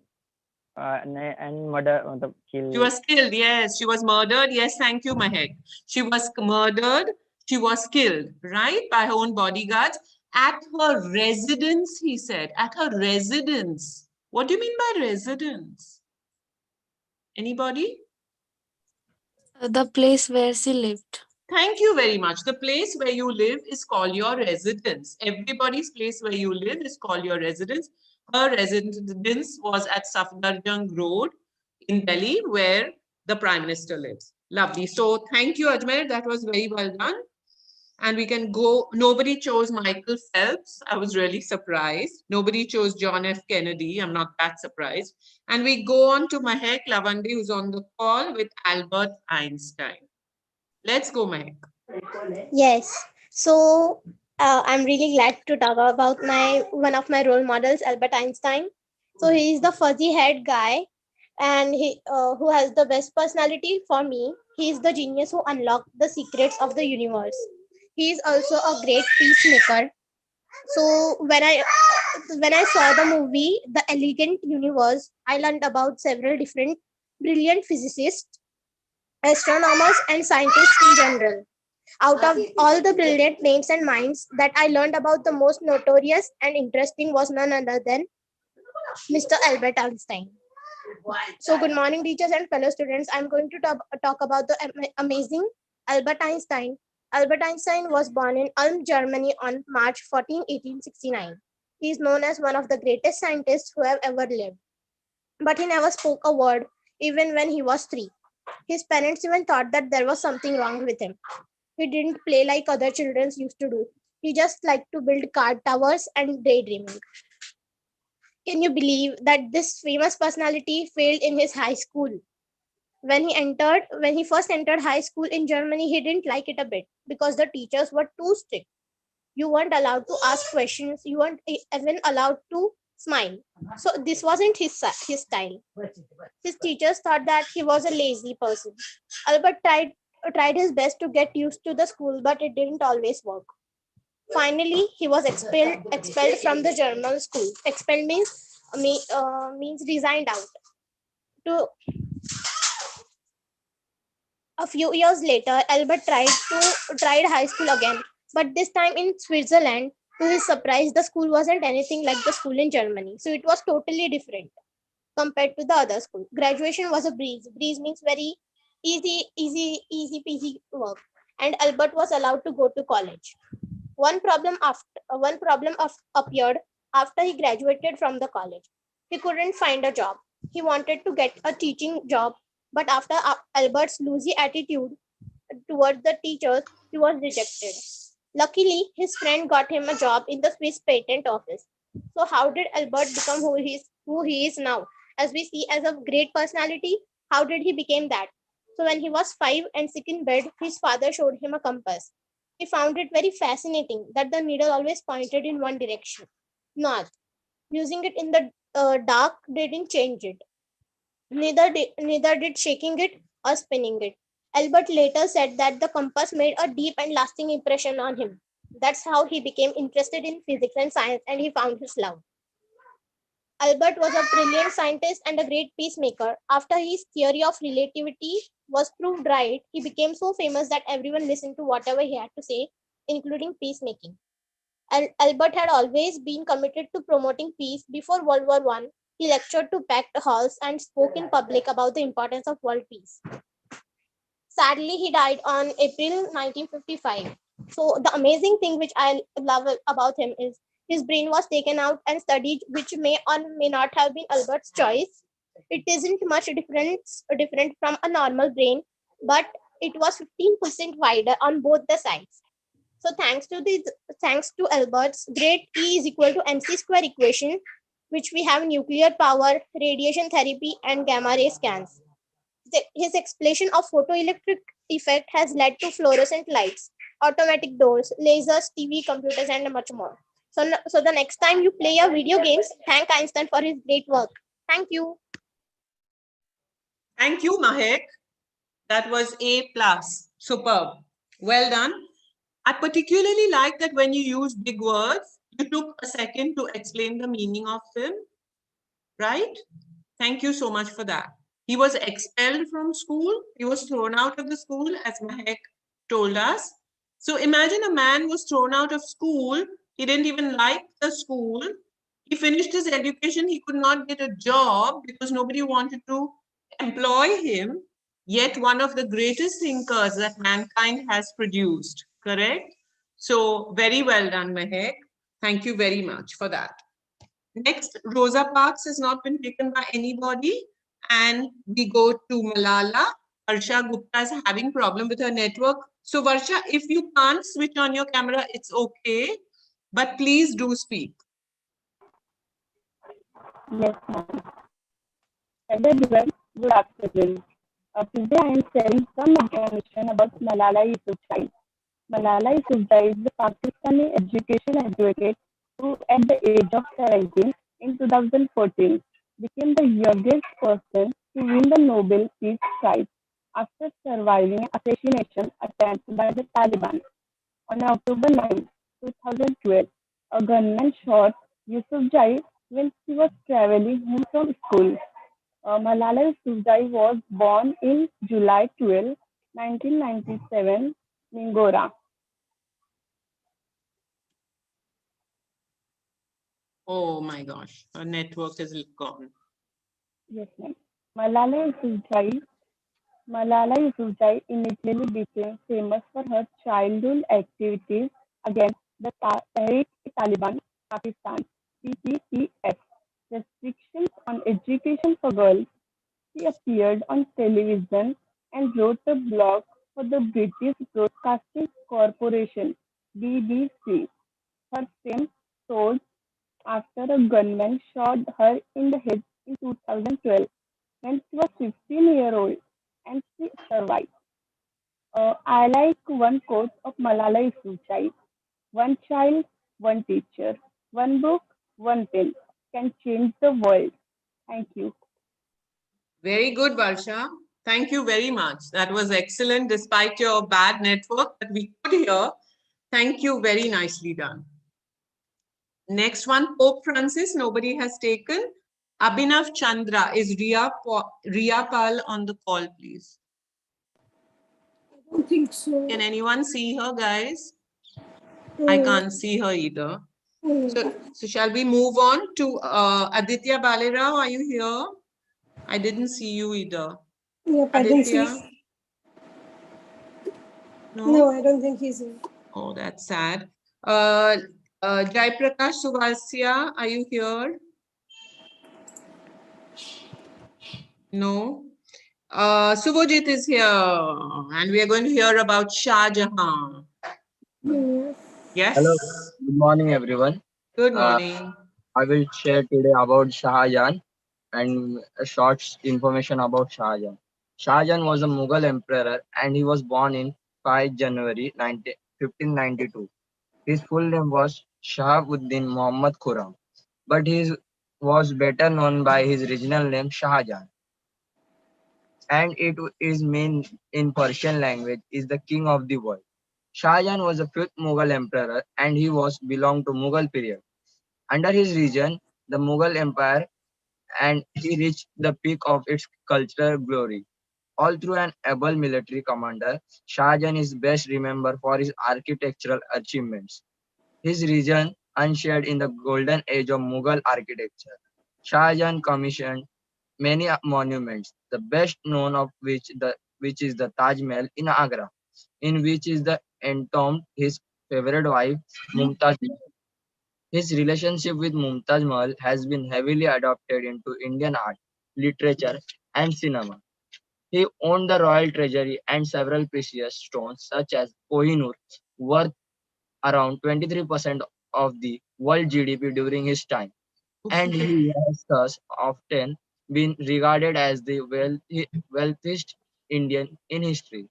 and murder, killed. She was killed. Yes, she was murdered. Yes, thank you, Mahek. She was murdered. She was killed, right, by her own bodyguards at her residence, he said. At her residence. What do you mean by residence? Anybody? The place where she lived. Thank you very much. The place where you live is called your residence. Everybody's place where you live is called your residence. Her residence was at Safdarjung Road in Delhi, where the Prime Minister lives. Lovely. So thank you, Ajmer. That was very well done. And we can go. Nobody chose Michael Phelps. I was really surprised. Nobody chose John F. Kennedy. I'm not that surprised. And we go on to Mahek Lavandi, who's on the call with Albert Einstein. Let's go, Mahek. Yes. So I'm really glad to talk about one of my role models, Albert Einstein. So he is the fuzzy head guy, and he who has the best personality for me. He is the genius who unlocked the secrets of the universe. He is also a great peacemaker. So when I saw the movie The Elegant Universe, I learned about several different brilliant physicists, astronomers, and scientists in general. Out of all the brilliant names and minds that I learned about, the most notorious and interesting was none other than Mr. Albert Einstein. So good morning, teachers and fellow students. I'm going to talk about the amazing Albert Einstein. Albert Einstein was born in Ulm, Germany on March 14, 1869. He is known as one of the greatest scientists who have ever lived. But he never spoke a word, even when he was 3. His parents even thought that there was something wrong with him. He didn't play like other children used to do. He just liked to build card towers and daydreaming. Can you believe that this famous personality failed in his high school? When he first entered high school in Germany, he didn't like it a bit because the teachers were too strict. You weren't allowed to ask questions. You weren't even allowed to smile. So this wasn't his style. His teachers thought that he was a lazy person. Albert tried his best to get used to the school, but it didn't always work. Finally, he was expelled from the German school. Expelled means resigned out. A few years later, Albert tried high school again, but this time in Switzerland, To his surprise, the school wasn't anything like the school in Germany. So it was totally different compared to the other school. Graduation was a breeze. Breeze means very easy peasy work. And Albert was allowed to go to college. One problem appeared after he graduated from the college. He couldn't find a job. He wanted to get a teaching job, but after Albert's loosey attitude towards the teachers, he was rejected. Luckily, his friend got him a job in the Swiss patent office. So how did Albert become who he is now? As we see as a great personality, how did he become that? So when he was 5 and sick in bed, his father showed him a compass. He found it very fascinating that the needle always pointed in one direction, north. Using it in the dark didn't change it. Neither did shaking it or spinning it. Albert later said that the compass made a deep and lasting impression on him. That's how he became interested in physics and science, and he found his love. Albert was a brilliant scientist and a great peacemaker. After his theory of relativity was proved right, he became so famous that everyone listened to whatever he had to say, including peacemaking. Albert had always been committed to promoting peace. Before World War I, he lectured to packed halls and spoke in public about the importance of world peace. Sadly, he died on April 1955. So the amazing thing which I love about him is his brain was taken out and studied, which may or may not have been Albert's choice. It isn't much different from a normal brain, but it was 15% wider on both the sides. So thanks to Albert's great E is equal to mc square equation, which we have nuclear power, radiation therapy, and gamma ray scans. His explanation of photoelectric effect has led to fluorescent lights, automatic doors, lasers, TV, computers, and much more. So the next time you play your video games, thank Einstein for his great work. Thank you. Thank you, Mahek. That was A+. Superb. Well done. I particularly like that when you use big words, you took a second to explain the meaning of them, right? Thank you so much for that. He was expelled from school. He was thrown out of the school, as Mahek told us. So imagine a man was thrown out of school. He didn't even like the school. He finished his education. He could not get a job because nobody wanted to employ him. Yet one of the greatest thinkers that mankind has produced, correct? So very well done, Mahek. Thank you very much for that. Next, Rosa Parks has not been taken by anybody. And we go to Malala. Varsha Gupta is having problem with her network. So Varsha, if you can't switch on your camera, it's okay. But please do speak. Yes, ma'am. Hello everyone, good afternoon. Today I am sharing some information about Malala Yousafzai. Malala Yousafzai is a Pakistani education advocate who, at the age of 17 in 2014, became the youngest person to win the Nobel Peace Prize after surviving an assassination attempt by the Taliban. On October 9, 2012, a gunman shot Yousafzai when she was traveling home from school. Malala Yousafzai was born in July 12, 1997, Mingora. Oh my gosh, her network is gone. Yes, ma'am. Malala Yousafzai initially became famous for her childhood activities against the Tehreek-e-Taliban Pakistan (TTPF) restrictions on education for girls. She appeared on television and wrote a blog for the British Broadcasting Corporation (BBC). Her fame soared after a gunman shot her in the head in 2012 when she was 15-years old, and she survived. I like one quote of Malala Yousafzai: "One child, one teacher, one book, one pen can change the world." Thank you. Very good, Varsha. Thank you very much. That was excellent despite your bad network, but we could hear. Thank you. Very nicely done. Next one, Pope Francis. Nobody has taken. Abhinav Chandra. Is Riya Pal on the call, please? I don't think so. Can anyone see her, guys? I can't see her either. So shall we move on to Aditya Balera? Are you here? I didn't see you either. Yep, I didn't see. Aditya? No, I don't think he's here. Oh, that's sad. Jai Prakash Suvasya, are you here? No. Subhojit is here, and we are going to hear about Shah Jahan. Yes. Hello, good morning, everyone. Good Uh, morning. I will share today about Shah Jahan and a short information about Shah Jahan. Shah Jahan was a Mughal emperor and he was born in 5 January 1592. His full name was Shahabuddin Muhammad Khurram, but he was better known by his original name Shah Jahan, and it is mean in Persian language is the king of the world. Shah Jahan was the fifth Mughal emperor and he was belonged to Mughal period. Under his reign, the Mughal Empire and he reached the peak of its cultural glory. All through an able military commander, Shah Jahan is best remembered for his architectural achievements. His region unshared in the golden age of Mughal architecture. Shah Jahan commissioned many monuments, the best known of which is the Taj Mahal in Agra, in which is the entombed his favorite wife Mumtaz Mahal. His relationship with Mumtaz Mahal has been heavily adopted into Indian art, literature, and cinema. He owned the royal treasury and several precious stones such as Kohinoor, worth around 23% of the world GDP during his time, and he has thus often been regarded as the wealthiest Indian in history.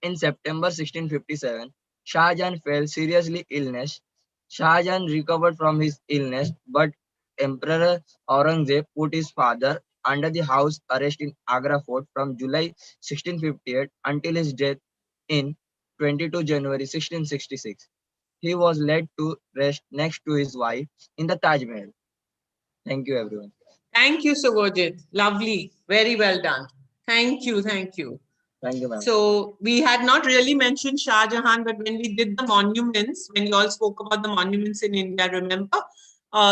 In September 1657, Shah Jahan fell seriously illness. Shah Jahan recovered from his illness, but Emperor Aurangzeb put his father under the house arrest in Agra fort from July 1658 until his death in 22 January 1666. He was led to rest next to his wife in the Taj Mahal. Thank you, everyone. Thank you, Subhojit. Lovely. Very well done. Thank you. Thank you. Thank you, ma'am. So we had not really mentioned Shah Jahan, but when we did the monuments, when you all spoke about the monuments in India, remember,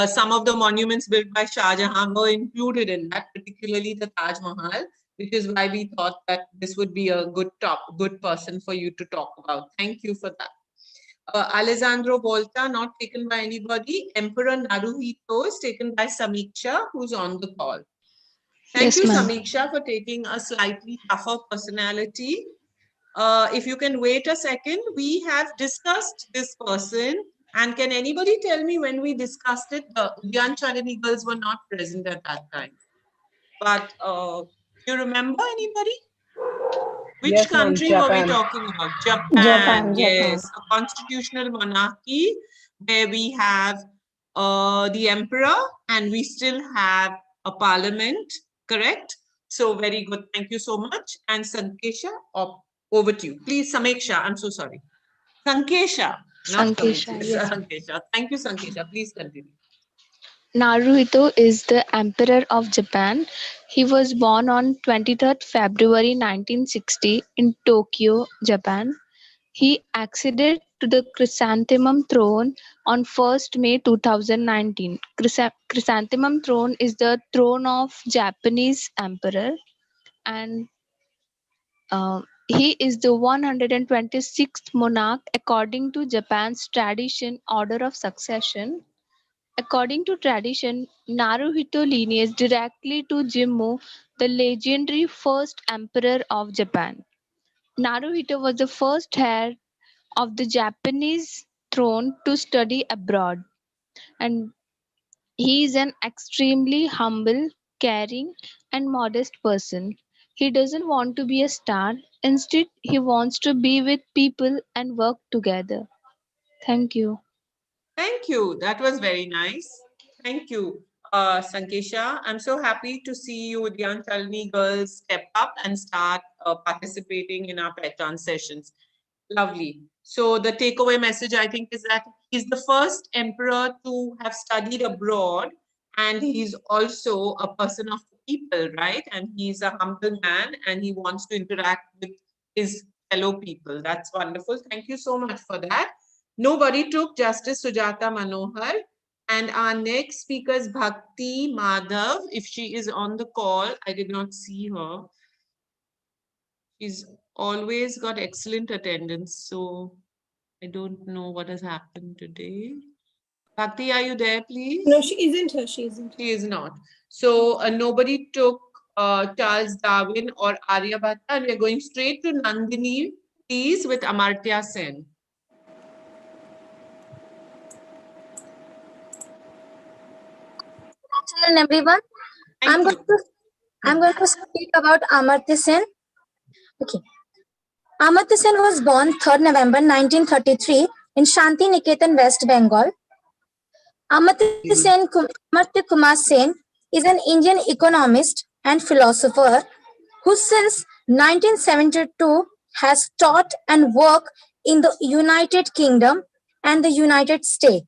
some of the monuments built by Shah Jahan were included in that, particularly the Taj Mahal, which is why we thought that this would be a good person for you to talk about. Thank you for that. Alessandro Volta, not taken by anybody. Emperor Naruhito is taken by Samiksha, who's on the call. Thank you, Samiksha, for taking a slightly tougher personality. If you can wait a second, we have discussed this person. And can anybody tell me when we discussed it? The Udyan Chalani girls were not present at that time. But you remember anybody? Which Yes, ma'am, country were we Japan. talking about? Japan, yes. A constitutional monarchy where we have the emperor and we still have a parliament, correct? So very good. Thank you so much. And Sankesha, over to you. Please, Sameksha, I'm so sorry. Sankesha, not Sankesha, Sameksha. yes. Sankesha. Thank you, Sankesha. Please continue. Naruhito is the Emperor of Japan. He was born on 23rd February 1960 in Tokyo, Japan. He acceded to the Chrysanthemum throne on 1st May 2019. Chrysanthemum throne is the throne of Japanese emperor, and he is the 126th monarch according to Japan's tradition order of succession. According to tradition, Naruhito lineages directly to Jimmu, the legendary first emperor of Japan. Naruhito was the first heir of the Japanese throne to study abroad, and he is an extremely humble, caring, and modest person. He doesn't want to be a star, instead, he wants to be with people and work together. Thank you. Thank you. That was very nice. Thank you, Sankesha. I'm so happy to see you, Udyan Chalani girls, step up and start participating in our Pehchaan sessions. Lovely. So the takeaway message, I think, is that he's the first emperor to have studied abroad, and he's also a person of the people, right? And he's a humble man, and he wants to interact with his fellow people. That's wonderful. Thank you so much for that. Nobody took Justice Sujata Manohar. And our next speaker is Bhakti Madhav. If she is on the call, I did not see her. She's always got excellent attendance, so I don't know what has happened today. Bhakti, are you there, please? No, she isn't here. She isn't She is not. So nobody took Charles Darwin or Aryabhatta, and we're going straight to Nandini, please, with Amartya Sen. Good afternoon, everyone. I'm going to speak about Amartya Sen. Okay. Amartya Sen was born 3rd November 1933 in Shanti Niketan, West Bengal. Amartya Kumar Sen is an Indian economist and philosopher who since 1972 has taught and worked in the United Kingdom and the United States.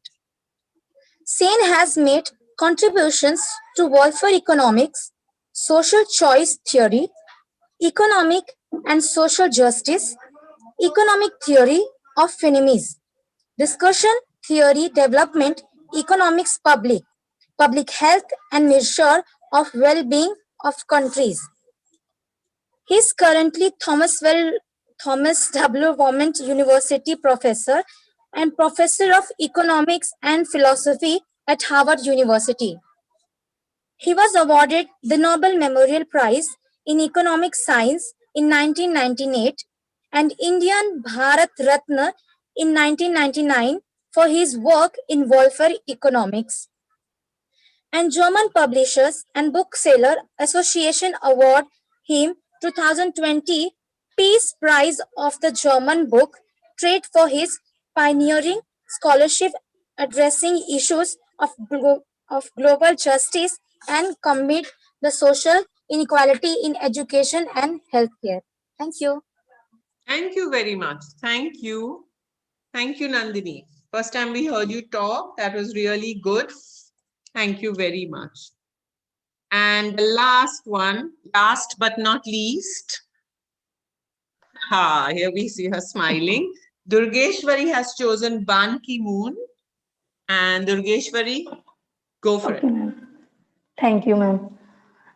Sen has made contributions to welfare economics, social choice theory, economic and social justice, economic theory of feminism, discussion theory development, economics public health and measure of well-being of countries. He is currently Thomas W. Vermont University professor and professor of economics and philosophy at Harvard University. He was awarded the Nobel Memorial Prize in Economic Science in 1998 and Indian Bharat Ratna in 1999 for his work in welfare economics. And German Publishers and Bookseller Association award him 2020 Peace Prize of the German Book Trade for his pioneering scholarship addressing issues of global justice and combat the social inequality in education and healthcare. Thank you. Thank you very much. Thank you. Thank you, Nandini. First time we heard you talk, that was really good. Thank you very much. And the last one, last but not least. Here we see her smiling. Durgeshwari has chosen Ban Ki-moon. And Durgeshwari, go for it. Thank you, ma'am.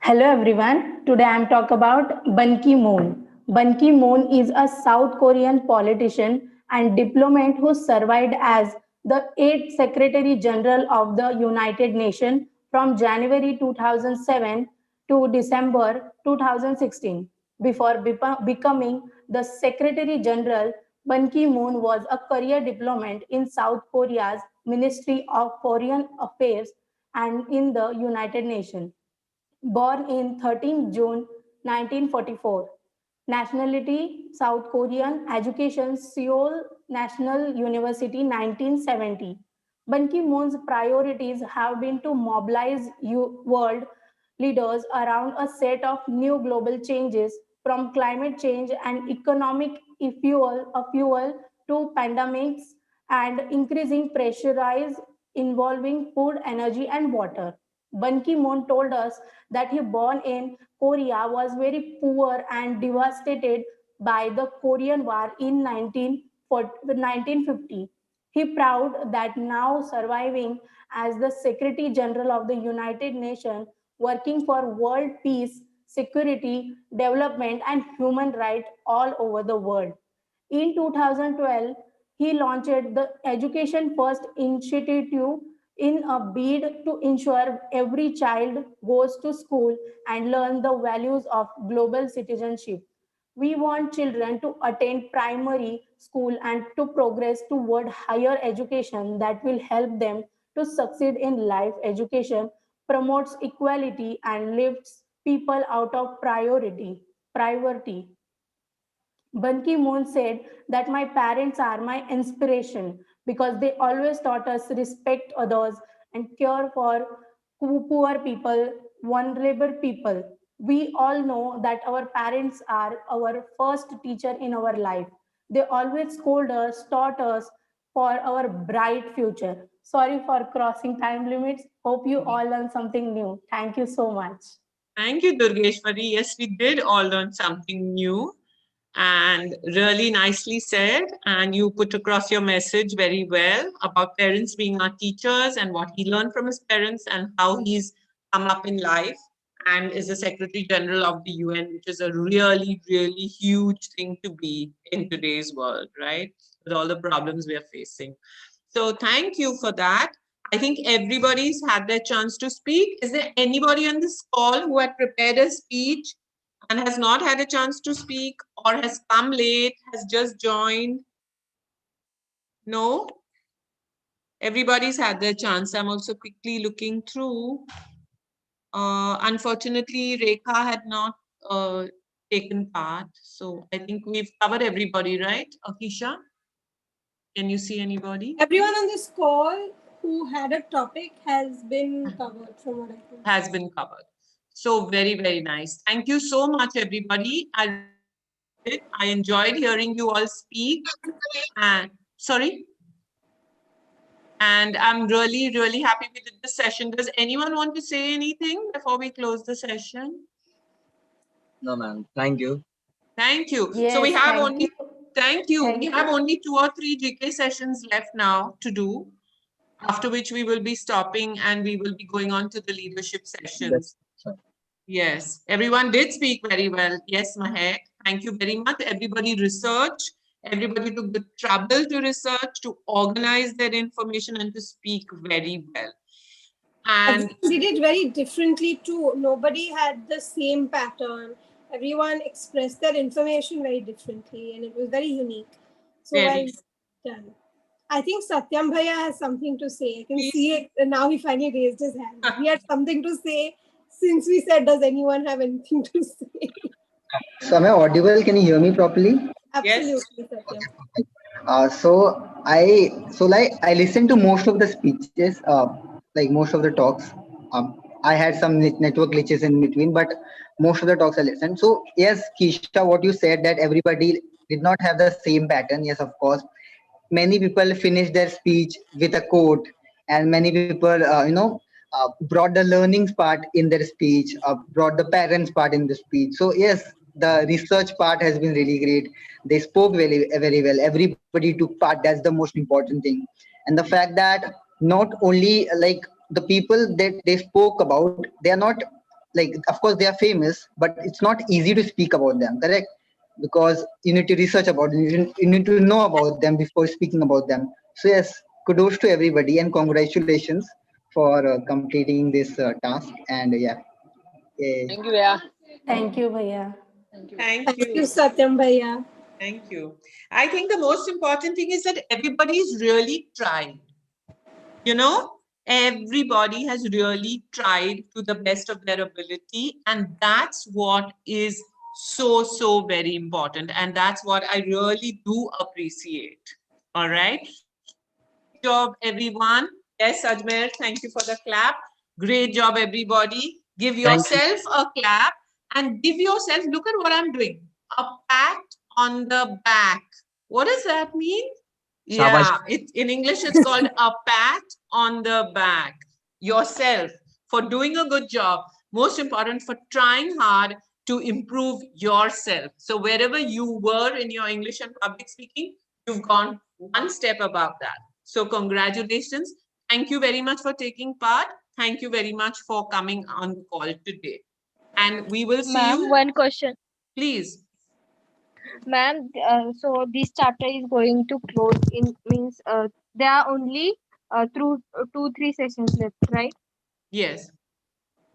Hello, everyone. Today I am talking about Ban Ki-moon. Ban Ki-moon is a South Korean politician and diplomat who served as the 8th Secretary General of the United Nations from January 2007 to December 2016. Before becoming the Secretary General, Ban Ki-moon was a career diplomat in South Korea's Ministry of Foreign Affairs and in the United Nations. Born in 13 June 1944. Nationality South Korean. Education Seoul National University 1970. Ban Ki-moon's priorities have been to mobilize world leaders around a set of new global changes from climate change and economic fuel to pandemics and increasing pressurize involving food, energy, and water. Ban Ki-moon told us that he born in Korea was very poor and devastated by the Korean War in 1950. He proud that now surviving as the Secretary General of the United Nations, working for world peace, security, development, and human rights all over the world. In 2012, he launched the Education First Initiative in a bid to ensure every child goes to school and learn the values of global citizenship. We want children to attend primary school and to progress toward higher education that will help them to succeed in life. Education promotes equality and lifts people out of poverty. Ban Ki-moon said that my parents are my inspiration because they always taught us respect others and care for poor people, vulnerable people. We all know that our parents are our first teacher in our life. They always scold us, taught us for our bright future. Sorry for crossing time limits. Hope you all learned something new. Thank you so much. Thank you, Durgeshwari. Yes, we did all learn something new. and really nicely said. And you put across your message very well about parents being our teachers and what he learned from his parents and how he's come up in life and is the Secretary General of the UN, which is a really, really huge thing to be in today's world, right? With all the problems we are facing. So thank you for that. I think everybody's had their chance to speak. Is there anybody on this call who had prepared a speech and has not had a chance to speak or has come late, has just joined? No? Everybody's had their chance. I'm also quickly looking through. Unfortunately, Rekha had not taken part. So I think we've covered everybody, right? Akisha, can you see anybody? Everyone on this call who had a topic has been covered from what I can see. Has been covered. So very, very nice. Thank you so much, everybody. I enjoyed hearing you all speak. And sorry. And I'm really, really happy we did this session. Does anyone want to say anything before we close the session? No, ma'am. Thank you. Thank you. Yes, So we have thank only, thank you. Thank We you. have only 2 or 3 GK sessions left now to do, after which we will be stopping and we will be going on to the leadership sessions. Yes, everyone did speak very well. Yes, Mahek, thank you very much. Everybody researched. Everybody took the trouble to research, to organize their information and to speak very well. And everyone did it very differently too. Nobody had the same pattern. Everyone expressed their information very differently and it was very unique. So well done. I think Satyam Bhaiya has something to say. I can see it and now he finally raised his hand. He had something to say since we said, does anyone have anything to say? So am I audible? Can you hear me properly? Absolutely, Satyam. I listened to most of the speeches, like most of the talks. I had some network glitches in between, but most of the talks I listened. So yes, Kisha, what you said that everybody did not have the same pattern. Yes, of course. Many people finished their speech with a quote, and many people, brought the learnings part in their speech, brought the parents part in the speech. So yes, the research part has been really great. They spoke very, very well. Everybody took part. That's the most important thing. And the fact that not only like the people that they spoke about, they are not like, of course, they are famous, but it's not easy to speak about them, correct? Because you need to research about them, you need to know about them before speaking about them. So yes, kudos to everybody and congratulations for completing this task. And yeah, Thank you, Bhaiya. Thank you, Bhaiya. thank Thank you, you. Satyam Bhaiya. Thank you. I think the most important thing is that everybody's really tried. You know, everybody has really tried to the best of their ability. And that's what is so, so very important. And that's what I really do appreciate. All right. Great job, everyone. Yes, Ajmer, thank you for the clap. Great job, everybody. Give Thank you. yourself a clap and give yourself, look at what I'm doing, a pat on the back. What does that mean? Shabash. Yeah, in English, it's called a pat on the back. Yourself for doing a good job. Most important, for trying hard to improve yourself. So wherever you were in your English and public speaking, you've gone one step above that. So congratulations. Thank you very much for taking part. Thank you very much for coming on the call today. And we will see Ma'am, you. one question. Please. Ma'am, so this chapter is going to close in means there are only through 2-3 sessions left, right? Yes.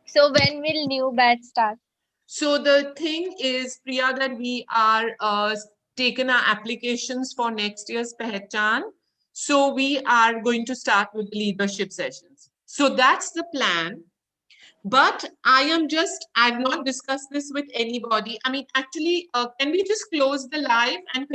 So when will new batch start? So the thing is, Priya, that we are taken our applications for next year's Pehchaan. So we are going to start with leadership sessions. So that's the plan. But I've not discussed this with anybody. I mean, actually, can we just close the live and